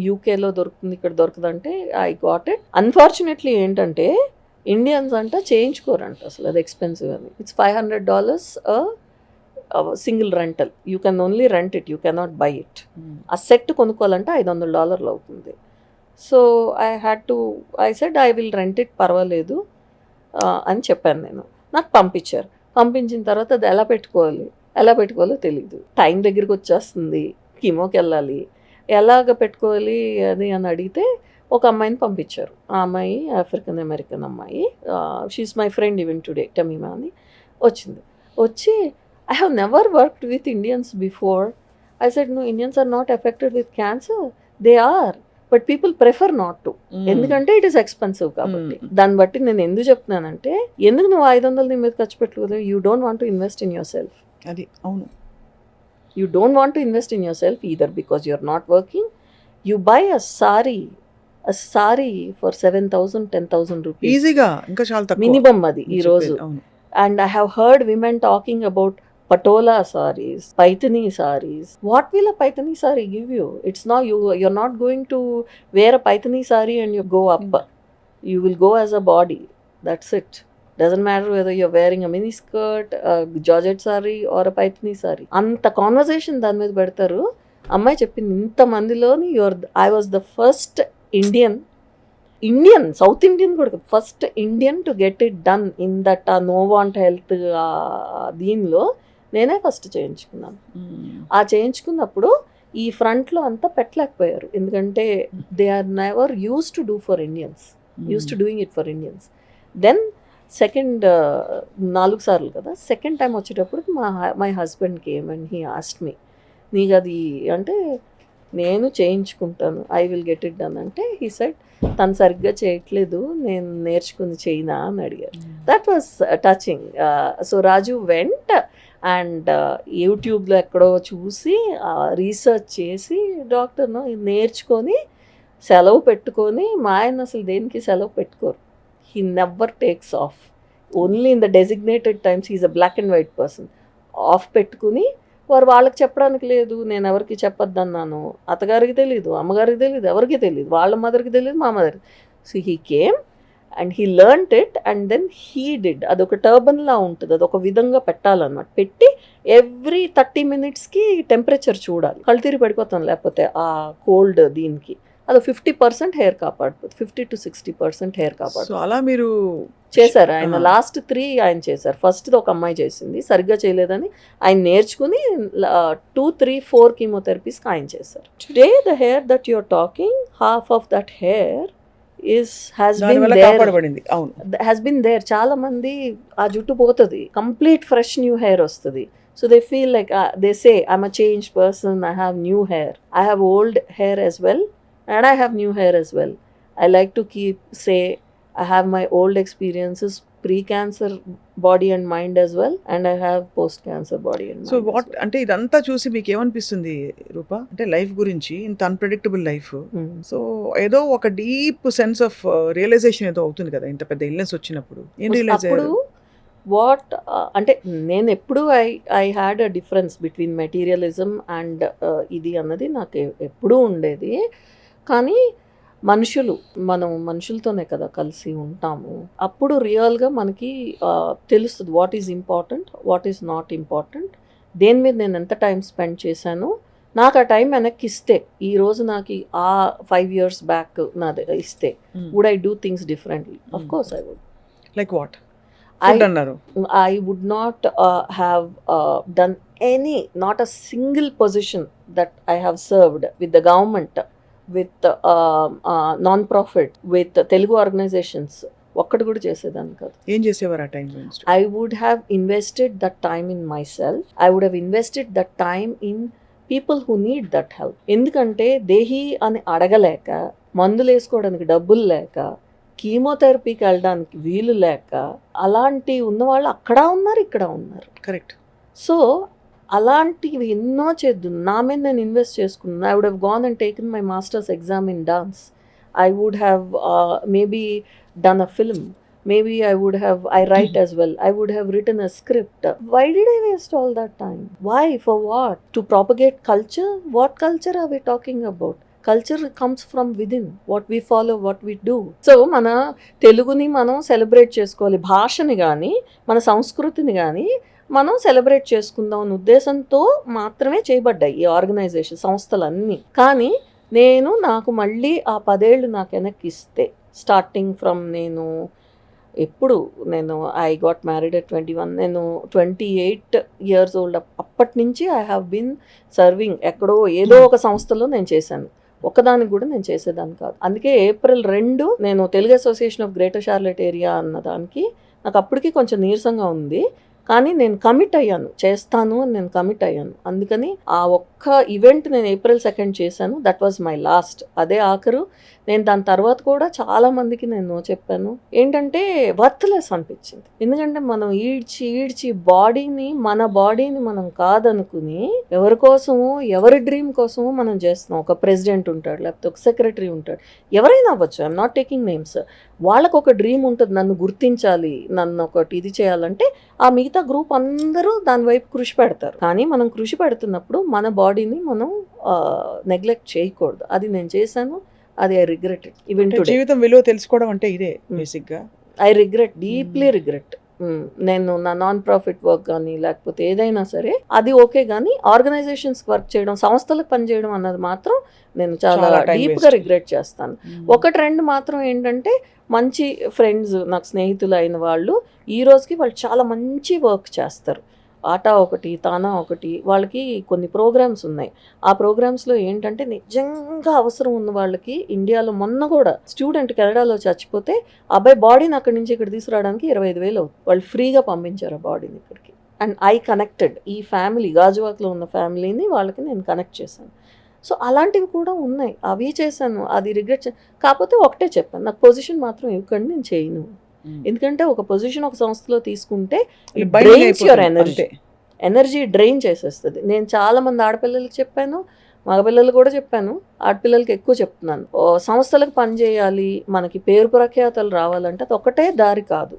యూకేలో దొరుకుతుంది, ఇక్కడ దొరకదంటే ఐ గాట్ ఇట్. అన్ఫార్చునేట్లీ ఏంటంటే ఇండియన్స్ అంట చేయించుకోరంట, అసలు అది ఎక్స్పెన్సివ్ అని. It's $500 single rental. You can only rent it, you cannot by it. ఆ సెట్ కొనుక్కోవాలంటే $500 అవుతుంది. So I said I will rent it, పర్వాలేదు అని చెప్పాను నేను. నాకు పంపించారు. పంపించిన తర్వాత అది ఎలా పెట్టుకోవాలో తెలీదు. టైం దగ్గరికి వచ్చేస్తుంది, కీమోకి వెళ్ళాలి, ఎలాగ పెట్టుకోవాలి అది అని అడిగితే ఒక అమ్మాయిని పంపించారు. ఆ అమ్మాయి ఆఫ్రికన్ అమెరికన్ అమ్మాయి, she's my friend even today, Tamima అని. వచ్చి I have never worked with Indians before. I said, no, Indians are not affected with cancer. They are. But people prefer not to. ఎందుకంటే it is expensive కాబట్టి. దాన్ని బట్టి నేను ఎందుకు చెప్తున్నానంటే, ఎందుకు నువ్వు 500 నీ మీద ఖర్చు పెట్టుకోలేదు? You don't want to invest in your self. అది అవును. You don't want to invest in your self either because you are not working. You buy a sari for 7,000, 10,000 rupees. ఈజీగా, ఇంకా చాలా తక్కువ మినిమం అది ఈ రోజు. And I have heard women talking about Patola sarees, Paithani sarees. What will a Paithani saree give you? It's not you're not going to wear a Paithani saree and you go up. You will go as a body. That's it. Doesn't matter whether you're wearing a mini skirt, a Georgette saree or a Paithani saree. Anta conversation దాని మీద పెడతారు. అమ్మాయి చెప్పింది, ఇంతమందిలోని I was the first Indian, South Indian కూడా first Indian to get it done in that Novant Health దీనిలో నేనే first చేయించుకున్నాను. ఆ చేయించుకున్నప్పుడు ఈ ఫ్రంట్లో అంతా పెట్టలేకపోయారు, ఎందుకంటే they are never use to do for Indians, use to doing it for Indians. Then second 4 సార్లు కదా, సెకండ్ టైం వచ్చేటప్పుడు my husband came and he asked me, నీకు అది అంటే నేను చేయించుకుంటాను, I will get it done అంటే, హీ సెడ్ తను సరిగ్గా చేయట్లేదు, నేను నేర్చుకుని చేయనా అని అడిగారు. That was touching. So Raju went and యూట్యూబ్లో ఎక్కడో చూసి రీసెర్చ్ చేసి డాక్టర్ను నేర్చుకొని సెలవు పెట్టుకొని, మా ఆయన అసలు దేనికి సెలవు పెట్టుకోరు. He never takes off, only in the designated times. He is a black and white person. Off పెట్టుకుని వాళ్ళకి చెప్పడానికి లేదు, నేను ఎవరికి చెప్పొద్దన్నాను, అత్తగారికి తెలీదు, అమ్మగారికి తెలీదు, ఎవరికి తెలియదు, వాళ్ళ మదర్కి తెలియదు, మా మదర్కి. So he came and he learned it and then he did. అదొక టర్బన్లా ఉంటుంది, అదొక విధంగా పెట్టాలన్నమాట. పెట్టి ఎవ్రీ 30 minutesకి టెంపరేచర్ చూడాలి. కళ్ళు తిరిగి పడిపోతాం లేకపోతే ఆ కోల్డ్ దీనికి. అది 50% హెయిర్ కాపాడుతుంది, 50-60% హెయిర్ సో కాపాడుతుంది. అలా మీరు చేశారు ఆయన. లాస్ట్ 3 ఆయన చేశారు. ఫస్ట్ ఒక అమ్మాయి చేసింది, సరిగ్గా చేయలేదని ఆయన నేర్చుకుని 2, 3, 4 కీమోథెరపీస్కి ఆయన చేశారు. Today the hair that you're talking, half of that hair దానివల్ల కాపాడబడింది. అవును, హ్యాస్ బిన్ దేర్. చాలా మంది ఆ జుట్టు పోతుంది, కంప్లీట్ ఫ్రెష్ న్యూ హెయిర్ వస్తుంది. So they feel like they say I'm a change person, I have new hair, I have old hair as well and I have new hair as well. I like to say I have my old experiences, pre-cancer body and mind as well, and I have post-cancer body and mind. So as what well. అంటే ఇదంతా చూసి మీకు ఏమనిపిస్తుంది రూప? అంటే life గురించి, ఇంత unpredictable life, so ఏదో ఒక డీప్ సెన్స్ ఆఫ్ రియలైజేషన్ ఏదో అవుతుంది కదా ఇంత పెద్ద ఇల్నెస్ వచ్చినప్పుడు. ఏం రియలైజ్ అప్పుడు వాట్ అంటే నేను ఎప్పుడు I had a difference between materialism and ఇది అన్నది నాకు ఎప్పుడూ ఉండేది. కానీ మనం మనుషులతోనే కదా కలిసి ఉంటాము. అప్పుడు రియల్గా మనకి తెలుస్తుంది what is important, what is not important, దేని మీద నేను ఎంత టైం స్పెండ్ చేశాను. నాకు ఆ టైం వెనక్కి ఇస్తే, ఈరోజు నాకు ఆ 5 years బ్యాక్ నాది ఇస్తే, would I do things differently? Of course I would. Like what అన్నారు? I would not have done not a single position that I have served with the government, with non-profit, with Telugu organizations. ఒక్కటి కూడా చేసేదాన్ని కాదు. ఏం చేసేవారు ఆ time? I would have invested that time in myself. I would have invested that time in people who need that help. ఎందుకంటే దేహి అని అడగలేక, మందులు వేసుకోవడానికి డబ్బులు లేక, కీమోథెరపీకి వెళ్ళడానికి వీలు లేక, అలాంటి ఉన్నవాళ్ళు అక్కడ ఉన్నారు, ఇక్కడ ఉన్నారు. కరెక్ట్. సో అలాంటివి ఎన్నో చేద్దు. నా మీద నేను ఇన్వెస్ట్ చేసుకున్నాను. I would have gone and taken my masters exam in dance. I would have maybe done a film. Maybe I write as well. I would have written a script. Why did I waste all that time? Why? For what? To propagate culture? What culture are we talking about? Culture comes from within. What we follow, what we do. So, మన తెలుగుని మనం celebrate చేసుకోవాలి. భాషని కానీ, మన సంస్కృతిని కానీ మనం సెలబ్రేట్ చేసుకుందాం అనే ఉద్దేశంతో మాత్రమే చేయబడ్డాయి ఈ ఆర్గనైజేషన్ సంస్థలన్నీ. కానీ నాకు మళ్ళీ ఆ 10 ఏళ్ళు నాకు వెనక్కి ఇస్తే, స్టార్టింగ్ ఫ్రమ్ నేను ఐ గాట్ మ్యారీడ్ అట్ 21, నేను 28 years old. అప్పటి నుంచి ఐ హ్యావ్ బీన్ సర్వింగ్. ఎక్కడో ఏదో ఒక సంస్థలో నేను చేశాను, ఒక్కదానికి కూడా నేను చేసేదాన్ని కాదు. అందుకే April 2 నేను Telugu association of greater Charlotte area అన్నదానికి నాకు అప్పటికి కొంచెం నీరసంగా ఉంది. కానీ నేను కమిట్ అయ్యాను, చేస్తాను అని నేను కమిట్ అయ్యాను. అందుకని ఆ ఒక్క ఈవెంట్ నేను April 2 చేశాను. That was my last. అదే ఆఖరు. నేను దాని తర్వాత కూడా చాలా మందికి నేను చెప్పాను. ఏంటంటే వర్త్లెస్ అనిపించింది. ఎందుకంటే మనం ఈడ్చి మన బాడీని మనం కాదనుకుని ఎవరి కోసమో, ఎవరి డ్రీమ్ కోసమో మనం చేస్తున్నాం. ఒక ప్రెసిడెంట్ ఉంటాడు, లేకపోతే ఒక సెక్రటరీ ఉంటాడు, ఎవరైనా అవ్వచ్చు. I'm not taking names. వాళ్ళకు ఒక డ్రీమ్ ఉంటుంది, నన్ను గుర్తించాలి, నన్ను ఒకటి ఇది చేయాలంటే ఆ మిగతా గ్రూప్ అందరూ దాని వైపు కృషి పెడతారు. కానీ మనం కృషి పెడుతున్నప్పుడు మన బాడీని మనం నెగ్లెక్ట్ చేయకూడదు. అది నేను చేశాను. అది I regret it. Even today జీవితం విలువ తెలుసుకోవడం అంటే ఇదే బేసిక్ గా. I regret, deeply regret. నేను నా నాన్ ప్రాఫిట్ వర్క్ కానీ లేకపోతే ఏదైనా సరే అది ఓకే, కానీ ఆర్గనైజేషన్స్ వర్క్ చేయడం, సంస్థలకు పనిచేయడం అన్నది మాత్రం నేను చాలా డీప్ గా రిగ్రెట్ చేస్తాను. ఒక ట్రెండ్ మాత్రం ఏంటంటే, మంచి ఫ్రెండ్స్, నాకు స్నేహితులు అయిన వాళ్ళు ఈ రోజుకి వాళ్ళు చాలా మంచి వర్క్ చేస్తారు. ఆటా ఒకటి, తానా ఒకటి, వాళ్ళకి కొన్ని ప్రోగ్రామ్స్ ఉన్నాయి. ఆ ప్రోగ్రామ్స్లో ఏంటంటే నిజంగా అవసరం ఉన్న వాళ్ళకి, ఇండియాలో మొన్న కూడా స్టూడెంట్ కెనడాలో చచ్చిపోతే అబ్బాయి బాడీని అక్కడి నుంచి ఇక్కడ తీసుకురావడానికి 25,000 అవుతుంది. వాళ్ళు ఫ్రీగా పంపించారు ఆ బాడీని ఇక్కడికి. అండ్ ఐ కనెక్టెడ్ ఈ ఫ్యామిలీ, గాజువాక్లో ఉన్న ఫ్యామిలీని వాళ్ళకి నేను కనెక్ట్ చేశాను. సో అలాంటివి కూడా ఉన్నాయి, అవి చేశాను. అది రిగ్రెట్ కాకపోతే ఒకటే చెప్పాను, నాకు పొజిషన్ మాత్రం ఇవ్వకండి, నేను చేయను. ఎందుకంటే ఒక పొజిషన్ ఒక సంస్థలో తీసుకుంటే ఎనర్జీ డ్రైన్ చేసేస్తుంది. నేను చాలా మంది ఆడపిల్లలకి చెప్పాను, మగపిల్లలు కూడా చెప్పాను, ఆడపిల్లలకి ఎక్కువ చెప్తున్నాను. సంస్థలకు పనిచేయాలి, మనకి పేరు ప్రఖ్యాతలు రావాలంటే అది ఒకటే దారి కాదు.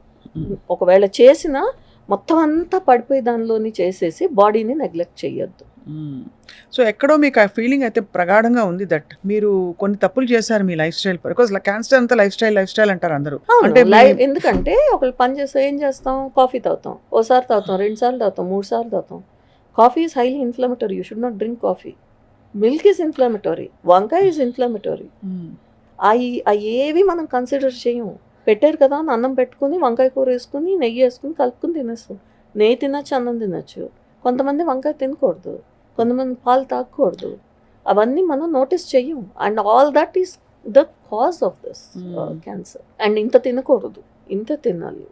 ఒకవేళ చేసినా మొత్తం అంతా పడిపోయి దానిలోని చేసేసి బాడీని నెగ్లెక్ట్ చేయొద్దు. సో ఎక్కడో మీకు ఆ ఫీలింగ్ అయితే ప్రగాఢంగా ఉంది దట్ మీరు కొన్ని తప్పులు చేశారు మీ లైఫ్ స్టైల్. బికాజ్ క్యాన్సర్ అంతా లైఫ్ స్టైల్ అంటారు అందరూ. అంటే ఎందుకంటే ఒకళ్ళు పని చేస్తే ఏం చేస్తాం, కాఫీ తాగుతాం, ఓసారి తాగుతాం, 2 సార్లు తాగుతాం, 3 సార్లు తాగుతాం. Coffee is highly inflammatory, you should not drink coffee. Milk is inflammatory, వంకాయ ఈజ్ ఇన్ఫ్లమేటరీ. అవి ఏవి మనం కన్సిడర్ చేయము. పెట్టారు కదా అని అన్నం పెట్టుకుని వంకాయ కూర వేసుకుని నెయ్యి వేసుకుని కలుపుకుని తినేస్తాం. నెయ్యి తినచ్చు, అన్నం తినచ్చు. కొంతమంది వంకాయ తినకూడదు, కొంతమంది పాలు తాగకూడదు. అవన్నీ మనం నోటీస్ చెయ్యం. And all that is the cause of this cancer. And ఇంత తినకూడదు, ఇంత తినాలి.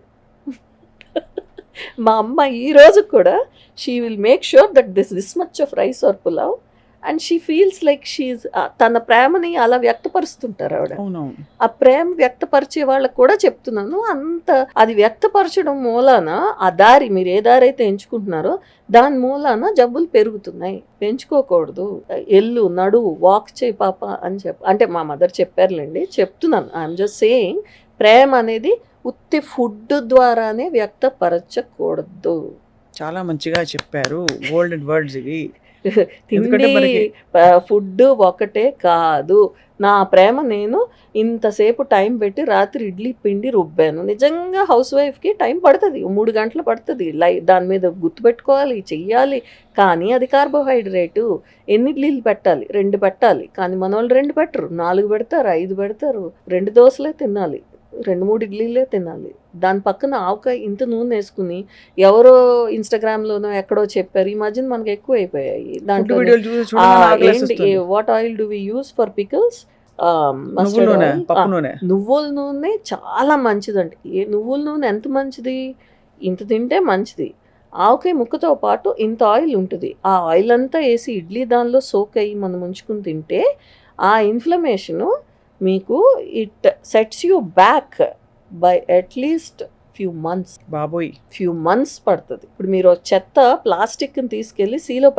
మా అమ్మ ఈ రోజు కూడా she will make sure that this much of rice or pulao, and she feels like she తన ప్రేమని అలా వ్యక్తపరుస్తుంటారు ఆవిడ. ఆ ప్రేమ వ్యక్తపరిచే వాళ్ళకు కూడా చెప్తున్నాను, అంత అది వ్యక్తపరచడం మూలాన ఆ దారి మీరు ఏ దారి అయితే ఎంచుకుంటున్నారో దాని మూలాన జబ్బులు పెరుగుతున్నాయి. పెంచుకోకూడదు. ఎల్లు, నడు, వాక్ చేయి పాప అని అంటే మా మదర్ చెప్పారులేండి, చెప్తున్నాను. ఐఎమ్ జస్ట్ సేయింగ్, ప్రేమ అనేది ఉత్తి ఫుడ్ ద్వారానే వ్యక్తపరచకూడదు. చాలా మంచిగా చెప్పారు, గోల్డెన్ వర్డ్స్ ఇవి. తిండి ఫుడ్ ఒకటే కాదు. నా ప్రేమ నేను ఇంతసేపు టైం పెట్టి రాత్రి ఇడ్లీ పిండి రుబ్బాను. నిజంగా హౌస్ వైఫ్కి టైం పడుతుంది, 3 గంటలు పడుతుంది. దాని మీద గుర్తుపెట్టుకోవాలి, చెయ్యాలి. కానీ అది కార్బోహైడ్రేటు. ఎన్ని ఇడ్లీలు పెట్టాలి? 2 పెట్టాలి. కానీ మన వాళ్ళు 2 పెట్టరు, 4 పెడతారు, 5 పెడతారు. 2 దోశలే తినాలి, 2-3 ఇడ్లీలే తినాలి. దాని పక్కన ఆవకాయ ఇంత నూనె వేసుకుని ఎవరో ఇన్స్టాగ్రామ్లోనో ఎక్కడో చెప్పారు. ఈ మధ్యన మనకి ఎక్కువ అయిపోయాయి. దాంట్లో what oil do we use for pickles? నువ్వుల నూనె చాలా మంచిదండి. నువ్వుల నూనె ఎంత మంచిది? ఇంత తింటే మంచిది. ఆవకాయ ముక్కతో పాటు ఇంత ఆయిల్ ఉంటుంది. ఆ ఆయిల్ అంతా వేసి ఇడ్లీ దానిలో సోక్ అయ్యి మనం ఉంచుకుని తింటే ఆ ఇన్ఫ్లమేషను మీకు it sets you back by at least few months పడుతుంది. ఇప్పుడు మీరు చెత్త ప్లాస్టిక్ని తీసుకెళ్ళి సీలో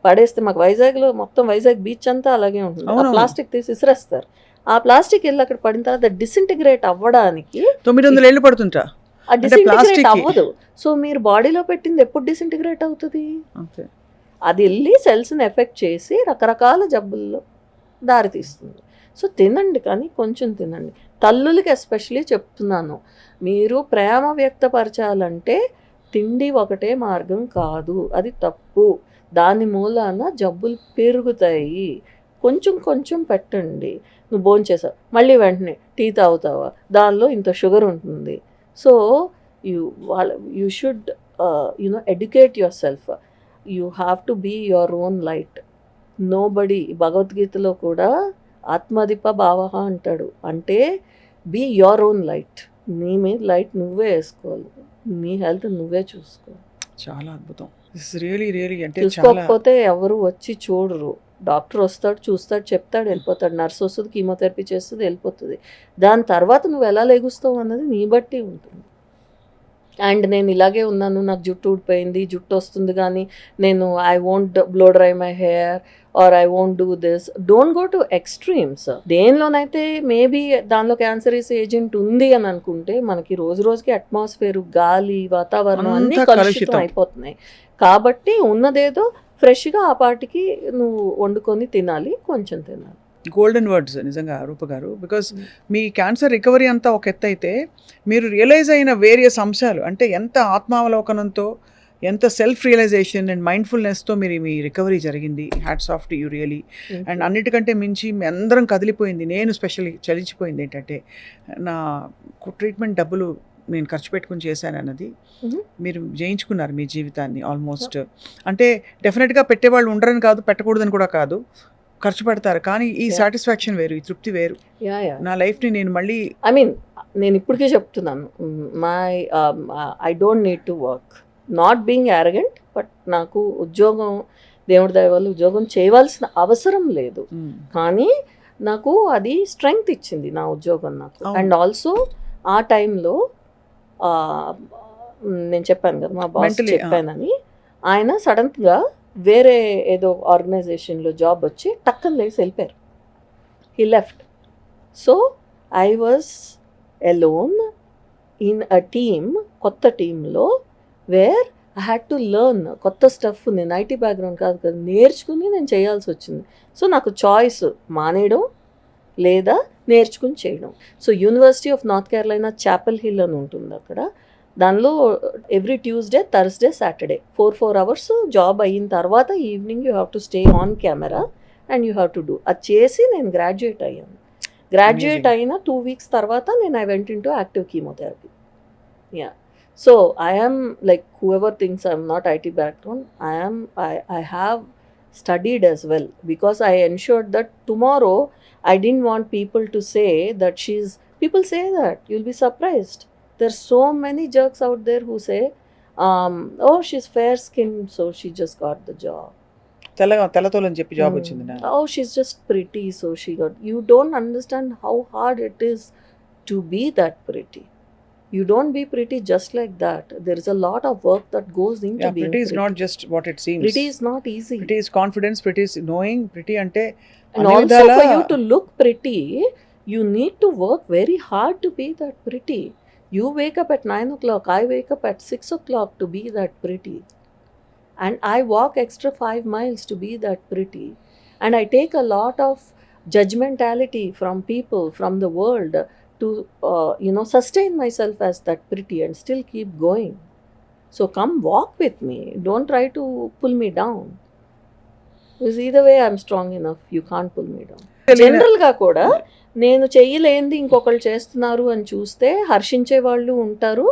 పడేస్తే మాకు వైజాగ్లో మొత్తం వైజాగ్ బీచ్ అంతా అలాగే ఉంటుంది. ఆ ప్లాస్టిక్ తీసి విసిరేస్తారు. ఆ ప్లాస్టిక్ వెళ్ళి అక్కడ పడిన తర్వాత డిసింటిగ్రేట్ అవ్వడానికి 900 ఏళ్ళు పడుతుంటా. ఆ డిసింటిగ్రేట్ అవ్వదు. సో మీరు బాడీలో పెట్టింది ఎప్పుడు డిసింటిగ్రేట్ అవుతుంది? అది వెళ్ళి సెల్స్ని ఎఫెక్ట్ చేసి రకరకాల జబ్బుల్లో దారితీస్తుంది. సో తినండి, కానీ కొంచెం తినండి. తల్లులకి ఎస్పెషలీ చెప్తున్నాను, మీరు ప్రేమ వ్యక్తపరచాలంటే తిండి ఒకటే మార్గం కాదు, అది తప్పు. దాని మూలాన జబ్బులు పెరుగుతాయి. కొంచెం కొంచెం పెట్టండి. నువ్వు భోంచేసావు, మళ్ళీ వెంటనే టీ తాగుతావా, దానిలో ఇంత షుగర్ ఉంటుంది. So you should educate yourself. You have to be your own light. Nobody, భగవద్గీతలో కూడా ఆత్మదీప భావ అంటాడు. అంటే బీ యువర్ ఓన్ లైట్. నీ మీద లైట్ నువ్వే వేసుకోవాలి, నీ హెల్త్ నువ్వే చూసుకోవాలి. చాలా అద్భుతం. అంటే చూసుకోకపోతే ఎవరు వచ్చి చూడరు. డాక్టర్ వస్తాడు, చూస్తాడు, చెప్తాడు, వెళ్ళిపోతాడు. నర్స్ వస్తుంది, కీమోథెరపీ చేస్తుంది, వెళ్ళిపోతుంది. దాని తర్వాత నువ్వు ఎలా లెగుస్తావు అన్నది నీ బట్టి ఉంటుంది. అండ్ నేను ఇలాగే ఉన్నాను, నాకు జుట్టు ఊడిపోయింది, జుట్టు వస్తుంది, కానీ నేను I won't blow dry my hair or I won't do this. Don't go to extremes. దేనిలోనైతే మేబీ దానిలో క్యాన్సరస్ ఏజెంట్ ఉంది అని అనుకుంటే మనకి రోజు రోజుకి అట్మాస్ఫియర్, గాలి, వాతావరణం అన్నీ కలుషితం అయిపోతున్నాయి. కాబట్టి ఉన్నదేదో ఫ్రెష్గా ఆ పాటికి నువ్వు వండుకొని తినాలి, కొంచెం తినాలి. గోల్డెన్ వర్డ్స్ నిజంగా రూప గారు. బికాస్ మీ క్యాన్సర్ రికవరీ అంతా ఒక ఎత్తు అయితే, మీరు రియలైజ్ అయిన వేరియస్ అంశాలు, అంటే ఎంత ఆత్మావలోకనంతో, ఎంత సెల్ఫ్ రియలైజేషన్ అండ్ మైండ్ఫుల్నెస్తో మీ రికవరీ జరిగింది. Hats off to you really. And అన్నిటికంటే మించి మీ అందరం కదిలిపోయింది, నేను స్పెషల్లీ చలించిపోయింది ఏంటంటే, నా ట్రీట్మెంట్ డబ్బులు నేను ఖర్చు పెట్టుకుని చేశాను అన్నది. మీరు జయించుకున్నారు మీ జీవితాన్ని ఆల్మోస్ట్. అంటే డెఫినెట్గా పెట్టేవాళ్ళు ఉండరని కాదు, పెట్టకూడదని కూడా కాదు, ఖర్చు పెడతారు. కానీ ఈ సాటిస్ఫాక్షన్ వేరు, ఈ తృప్తి వేరు. నా లైఫ్ని నేను మళ్ళీ నేను ఇప్పటికే చెప్తున్నాను, I don't need to work. Not being arrogant, but నాకు ఉద్యోగం, దేవుడి దయ వల్ల ఉద్యోగం చేయవలసిన అవసరం లేదు. కానీ నాకు అది స్ట్రెంగ్త్ ఇచ్చింది నా ఉద్యోగం నాకు. అండ్ ఆల్సో ఆ టైంలో నేను చెప్పాను కదా మా బాస్ చెప్పానని, ఆయన సడన్గా వేరే ఏదో ఆర్గనైజేషన్లో జాబ్ వచ్చి టక్కన లేసి వెళ్ళిపోయారు. He left. So I was alone in a team, కొత్త టీంలో, where I had to learn కొత్త స్టఫ్. నేను ఐటీ బ్యాక్గ్రౌండ్ కాదు కదా, నేర్చుకుని నేను చేయాల్సి వచ్చింది. సో నాకు చాయిస్ మానేయడం లేదా నేర్చుకుని చేయడం. So university of North Carolina Chapel Hill అని ఉంటుంది, అక్కడ దానిలో every Tuesday, Thursday, Saturday 4 hours job అయిన తర్వాత evening you have to stay on camera and you have to do. అది చేసి నేను గ్రాడ్యుయేట్ అయ్యాను. గ్రాడ్యుయేట్ అయిన 2 weeks తర్వాత నేను I went into active chemotherapy. Yeah. So I am like whoever things I'm not IT background, I have studied as well, because I ensured that tomorrow I didn't want people to say that people say that, you'll be surprised. There's so many jerks out there who say, oh, she's fair skinned, so she just got the job. తెల్లతోలని చెప్పి job వచ్చింది నా. Oh, she's just pretty, so she got. You don't understand how hard it is to be that pretty. You don't be pretty just like that. There is a lot of work that goes into being pretty is not just what it seems. Pretty is not easy. Pretty is confidence, pretty is knowing, pretty ante And also for you to look pretty, you need to work very hard to be that pretty. You wake up at 9 o'clock, I wake up at 6 o'clock to be that pretty. And I walk extra 5 miles to be that pretty. And I take a lot of judgmentality from people, from the world, to sustain myself as that pretty and still keep going. So come walk with me. Don't try to pull me down. Because either way I'm strong enough. You can't pull me down. జనరల్గా కూడా నేను చెయ్యలేంది ఇంకొకళ్ళు చేస్తున్నారు అని చూస్తే హర్షించే వాళ్ళు ఉంటారు,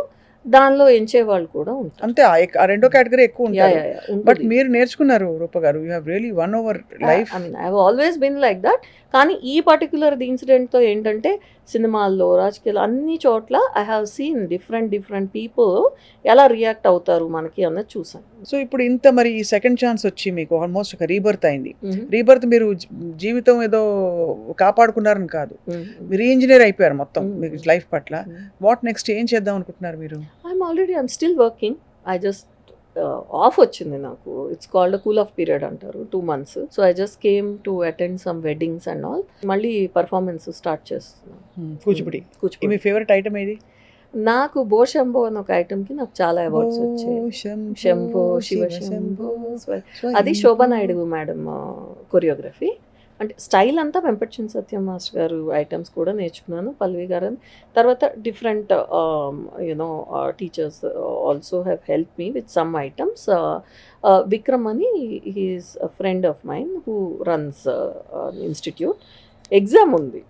దానిలో ఎంచే వాళ్ళు కూడా ఉంటారు. అంతే, ఆ రెండో కేటగిరీ ఎక్కువ ఉంటారు. బట్ మీరు నేర్చుకున్నారు రూప గారు, you have really one over life. I mean I have always been like that. కానీ ఈ పర్టికులర్ ఇన్సిడెంట్తో ఏంటంటే సినిమాల్లో, రాజకీయాలు, అన్ని చోట్ల I have seen different people ఎలా రియాక్ట్ అవుతారు మనకి అన్నది చూసాను. సో ఇప్పుడు ఇంత మరి ఈ సెకండ్ ఛాన్స్ వచ్చి మీకు ఆల్మోస్ట్ ఒక రీబర్త్ అయింది. రీబర్త్ మీరు జీవితం ఏదో కాపాడుకున్నారని కాదు, మీరు రీఇంజనీర్ అయిపోయారు మొత్తం మీకు లైఫ్ పట్ల. వాట్ నెక్స్ట్, ఏం చేద్దాం అనుకుంటున్నారు మీరు? I'm still working. I just of వచ్చింది నాకు. It's called cool of period అంటారు, 2 months. So I just came to attend some weddings and all. మళ్ళీ పర్ఫార్మెన్స్ స్టార్ట్ చేస్తున్నాను. కూచిపూడి. మీ ఫేవరెట్ ఐటమ్ ఏది? నాకు బో శంభో అని ఒక ఐటమ్కి నాకు చాలా అవార్డ్స్ వచ్చాయి. శంభో శివ శంభో, అది శోభా నాయుడు మేడం కొరియోగ్రఫీ. అంటే స్టైల్ అంతా వెంపటిచిన సత్యం మాస్టర్ గారు ఐటమ్స్ కూడా నేర్చుకున్నాను, పల్లవి గారు. తర్వాత different teachers also have help me with some items. Vikram అని he's a friend of mine who runs institute. Exam ఉంది,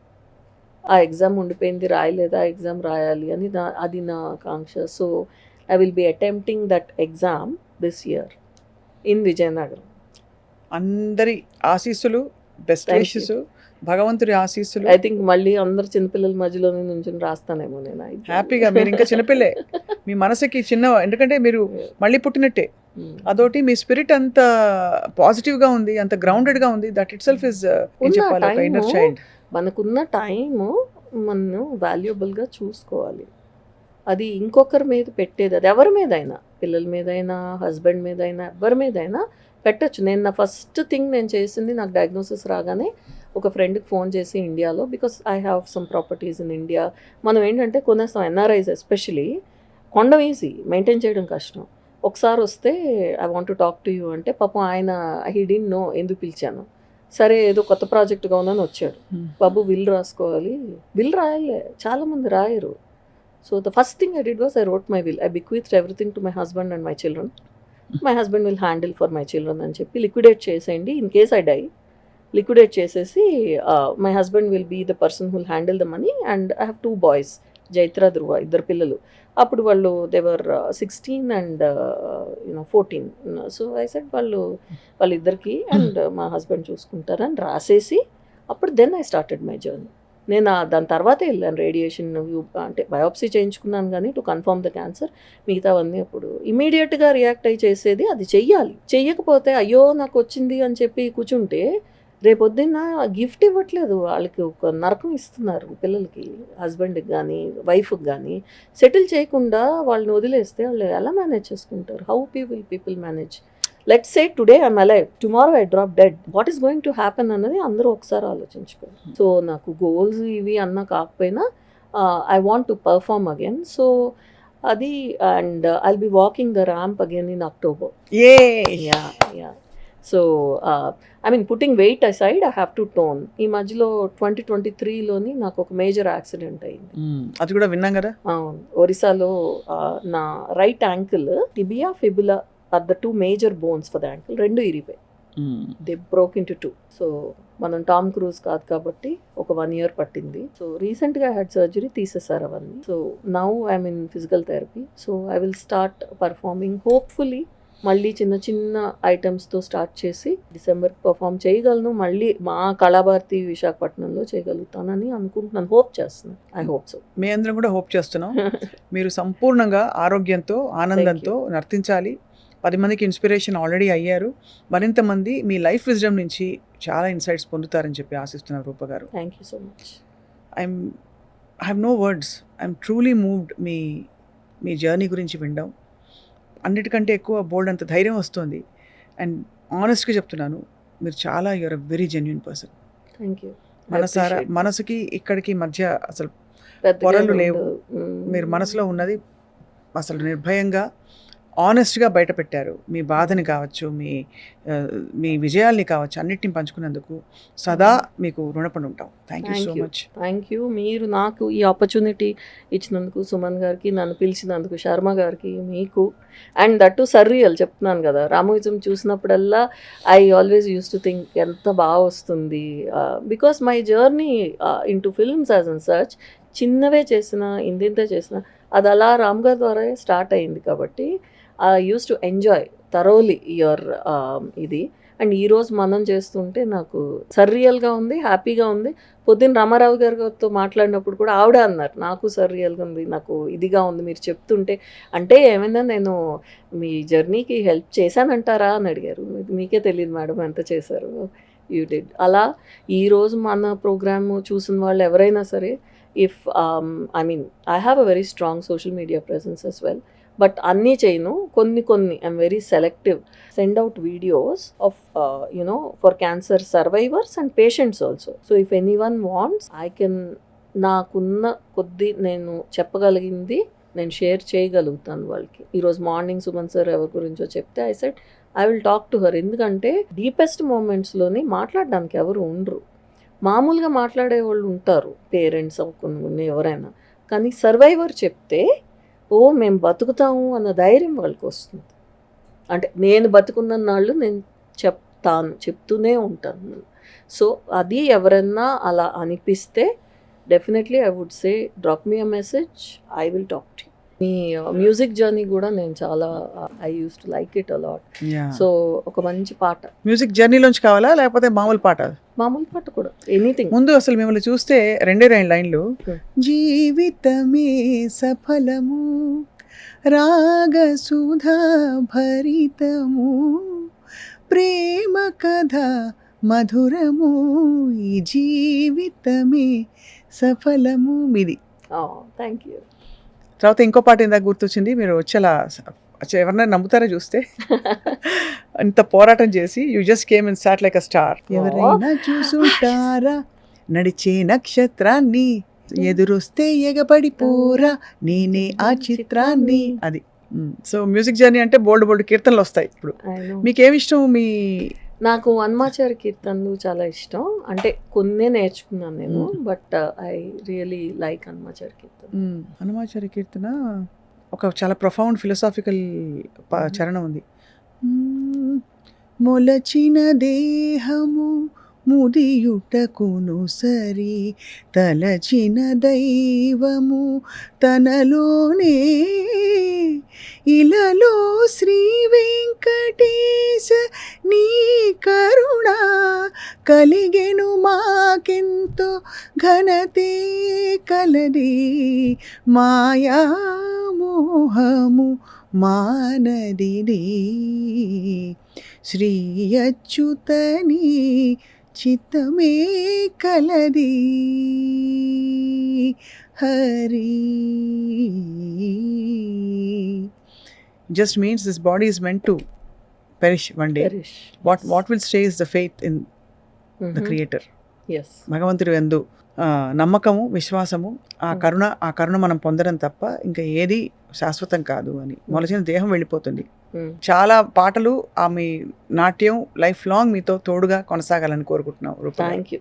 ఆ ఎగ్జామ్ ఉండిపోయింది, రాయలేదా, ఎగ్జామ్ రాయాలి అని అది నా ఆకాంక్ష. So I will be attempting that exam this year in Vizianagaram. అందరి ఆశీస్సులు, బెస్ట్ విషెస్, భగవంతుడి ఆశీస్సులు. ఐ థింక్ మళ్ళీ అందరు చిన్నపిల్లల మధ్యలోనే నుంచి రాస్తానేమో నేను హ్యాపీగా. మీరు ఇంకా చిన్నపిల్లే, మీ మనసుకి చిన్న, ఎందుకంటే మీరు మళ్ళీ పుట్టినట్టే. అదొకటి, మీ స్పిరిట్ అంత పాజిటివ్గా ఉంది, అంత గ్రౌండెడ్గా ఉంది. That it self is inner child. మనకున్న టైము మనం వాల్యుబుల్గా చూసుకోవాలి. అది ఇంకొకరి మీద పెట్టేది, అది ఎవరి మీదైనా, పిల్లల మీదైనా, హస్బెండ్ మీదైనా, ఎవరి మీదైనా పెట్టచ్చు. నేను నా ఫస్ట్ థింగ్ నేను చేసింది, నాకు డయాగ్నోసిస్ రాగానే ఒక ఫ్రెండ్కి ఫోన్ చేసి ఇండియాలో, because I have some properties in India. మనం ఏంటంటే కొనేస్తాం, ఎన్ఆర్ఐస్ ఎస్పెషలీ. కొండం ఈజీ, మెయింటైన్ చేయడం కష్టం. ఒకసారి వస్తే I want to talk to you అంటే, పాపం ఆయన హీ డిడ్ంట్ నో ఎందుకు పిలిచాను. సరే ఏదో కొత్త ప్రాజెక్ట్గా ఉందని వచ్చాడు. బాబు విల్ రాసుకోవాలి, విల్ రాయాలి, చాలామంది రాయరు. So the first thing I did was I wrote my will. I bequeath everything to my husband and my children. My husband will handle for my children అని చెప్పి లిక్విడేట్ చేసేయండి, in case I die. Liquidate చేసేసి my husband will be the person who'll handle the money. And I have 2 boys, Jaitra, Dhruva, 2 పిల్లలు. అప్పుడు వాళ్ళు they were 16 and 14. So I said వాళ్ళిద్దరికి and మా husband చూసుకుంటారని రాసేసి, అప్పుడు then I started my journey. నేను దాని తర్వాతే వెళ్ళాను రేడియేషన్, అంటే బయోప్సీ చేయించుకున్నాను కానీ టు కన్ఫర్మ్ ద క్యాన్సర్. మిగతావన్నీ అప్పుడు ఇమీడియట్గా రియాక్ట్ అయ్యి చేసేది, అది చెయ్యాలి. చెయ్యకపోతే అయ్యో నాకు వచ్చింది అని చెప్పి కూర్చుంటే రేపొద్దున్న గిఫ్ట్ ఇవ్వట్లేదు, వాళ్ళకి ఒక నరకం ఇస్తున్నారు పిల్లలకి, హస్బెండ్కి కానీ వైఫ్కి కానీ. సెటిల్ చేయకుండా వాళ్ళని వదిలేస్తే వాళ్ళు ఎలా మేనేజ్ చేసుకుంటారు? How people manage? Let's say today I'm alive, tomorrow I drop dead, what is going to happen అన్నది అందరూ ఒకసారి ఆలోచించుకోవాలి. సో నాకు గోల్స్ ఇవి అన్న కాకపోయినా I want to perform again. So అది, and I'll be walking the ramp again in October. Yeah. So I mean putting weight aside I have to tone. ఈ మధ్యలో 2023లోని నాకు ఒక మేజర్ యాక్సిడెంట్ అయింది. అది కూడా విన్నాం కదా. అవును, ఒరిస్సాలో నా right ankle tibia fibula are the 2 major bones for the ankle, రెండు ఇరిగిపోయాయి. They broke into 2. సో మనం టామ్ క్రూజ్ కాదు కాబట్టి ఒక 1 year పట్టింది. సో రీసెంట్గా హ్యాడ్ సర్జరీ, తీసేసారు అవన్నీ. So now I'm in physical therapy. So I will start performing hopefully. మళ్ళీ చిన్న చిన్న ఐటమ్స్తో స్టార్ట్ చేసి డిసెంబర్ పర్ఫామ్ చేయగలను. మళ్ళీ మా కళాభారతి విశాఖపట్నంలో చేయగలుగుతానని అనుకుంటున్నాను, హోప్ చేస్తున్నాను. I hope so. మీ అందరం కూడా హోప్ చేస్తున్నాం. మీరు సంపూర్ణంగా ఆరోగ్యంతో ఆనందంతో నర్తించాలి. 10 మందికి ఇన్స్పిరేషన్ ఆల్రెడీ అయ్యారు. మరింత మంది మీ లైఫ్ విజ్డమ్ నుంచి చాలా ఇన్సైట్స్ పొందుతారని చెప్పి ఆశిస్తున్నారు రూప గారు. Thank you so much. I have no words. I'm truly moved మీ జర్నీ గురించి వినడం. అన్నిటికంటే ఎక్కువ బోల్డ్ అంత ధైర్యం వస్తుంది. అండ్ ఆనెస్ట్గా చెప్తున్నాను, మీరు చాలా you're a very genuine person. Thank you. మనసుకి ఇక్కడికి మధ్య అసలు పొరలు లేవు. మీరు మనసులో ఉన్నది అసలు నిర్భయంగా ఆనెస్ట్గా బయట పెట్టారు. మీ బాధని కావచ్చు, మీ విజయాల్ని కావచ్చు, అన్నిటిని పంచుకున్నందుకు సదా మీకు రుణపడి ఉంటాం. Thank you so much. Thank you. మీరు నాకు ఈ ఆపర్చునిటీ ఇచ్చినందుకు, సుమన్ గారికి, నన్ను పిలిచినందుకు, శర్మ గారికి, మీకు, అండ్ దట్ టు సర్రియల్ చెప్తున్నాను కదా, రామోయిజం చూసినప్పుడల్లా I always use to think ఎంత బాగా వస్తుంది. Because my journey in to films as an search చిన్నవే చేసిన, ఇంతే చేసిన, అది అలా రామ్ గారి ద్వారా స్టార్ట్ అయింది. కాబట్టి I use to enjoy thoroughly your ఇది. అండ్ ఈరోజు మనం చేస్తుంటే నాకు సర్రియల్గా ఉంది, హ్యాపీగా ఉంది. పొద్దున్న రామారావు గారితో మాట్లాడినప్పుడు కూడా ఆవిడ అన్నారు, నాకు సర్రియల్గా ఉంది, నాకు ఇదిగా ఉంది మీరు చెప్తుంటే. అంటే ఏమైనా నేను మీ జర్నీకి హెల్ప్ చేశానంటారా అని అడిగారు. మీకే తెలియదు మేడం ఎంత చేశారు. You did. అలా ఈరోజు మన ప్రోగ్రామ్ చూసిన వాళ్ళు ఎవరైనా సరే, if I mean I have a very strong social media presence as well, but అన్నీ చేయను, కొన్ని I'm very selective. Send out videos of you know for cancer survivors and patients also. So if any one wants, I can, నాకున్న కొద్ది నేను చెప్పగలిగింది నేను share చేయగలుగుతాను వాళ్ళకి. ఈరోజు మార్నింగ్ సుమన్ సార్ ఎవరి గురించో చెప్తే I said I will talk to her. ఎందుకంటే డీపెస్ట్ మూమెంట్స్లోని మాట్లాడడానికి ఎవరు ఉండరు. మామూలుగా మాట్లాడే వాళ్ళు ఉంటారు, పేరెంట్స్ కొన్ని ఎవరైనా, కానీ సర్వైవర్ చెప్తే ఓ మేము బతుకుతాము అన్న ధైర్యం వాళ్ళకి వస్తుంది. అంటే నేను బతుకున్న నాళ్ళు నేను చెప్తూనే ఉంటాను. సో అది ఎవరన్నా అలా అనిపిస్తే definitely I would say drop me a message, I will talk to you. మీ మ్యూజిక్ జర్నీ కూడా నేను చాలా I use to like it a lot. So ఒక మంచి పాట, మ్యూజిక్ జర్నీలోంచి కావాలా లేకపోతే మామూలు పాట? మామూలు పాట కూడా, ఎనీథింగ్. ముందు అసలు మిమ్మల్ని చూస్తే 2 లైన్లు, జీవితమే సఫలము రాగ సుధా భరితము ప్రేమ కథ మధురము ఈ జీవితమే సఫలము మీది. Thank you. తర్వాత ఇంకో పాట ఇందాక గుర్తొచ్చింది, మీరు వచ్చేలా ఎవరన్నా నమ్ముతారా చూస్తే అంత పోరాటం చేసి you just came and start like a star. ఎవరైనా చూసుంటారా నడిచే నక్షత్రాన్ని, ఎదురొస్తే ఎగబడిపోరా నేనే ఆ చిత్రాన్ని. అది. సో మ్యూజిక్ జర్నీ అంటే బోల్డ్ కీర్తనలు వస్తాయి. ఇప్పుడు మీకేమి ఇష్టం? నాకు హనుమాచారి కీర్తనలు చాలా ఇష్టం. అంటే కొన్నే నేర్చుకున్నాను నేను, but I really like Hanumachari కీర్తన. హనుమాచారి కీర్తన ఒక చాలా ప్రొఫౌండ్ ఫిలసాఫికల్ చరణం ఉంది. మొలచిన దేహము ముదియుటకును సరి తలచిన దైవము తనలోనే ఇలలో శ్రీ వెంకటేశ నీ కరుణ కలిగెను మాకెంతో ఘనతే కలది మాయా మోహము మానదిని శ్రీ అచ్యుతని చిత్తమే కలది Hari. Just means this body is meant to perish one day. What will stay is the faith in the Creator. Yes. భగవంతుడు యందు నమ్మకము, విశ్వాసము, ఆ కరుణ మనం పొందడం తప్ప ఇంకా ఏది శాశ్వతం కాదు అని. మొలచిన దేహం వెళ్ళిపోతుంది. చాలా పాటలు ఆమె నాట్యం లైఫ్ లాంగ్ మీతో తోడుగా కొనసాగాలని కోరుకుంటున్నాం రూప. Thank you.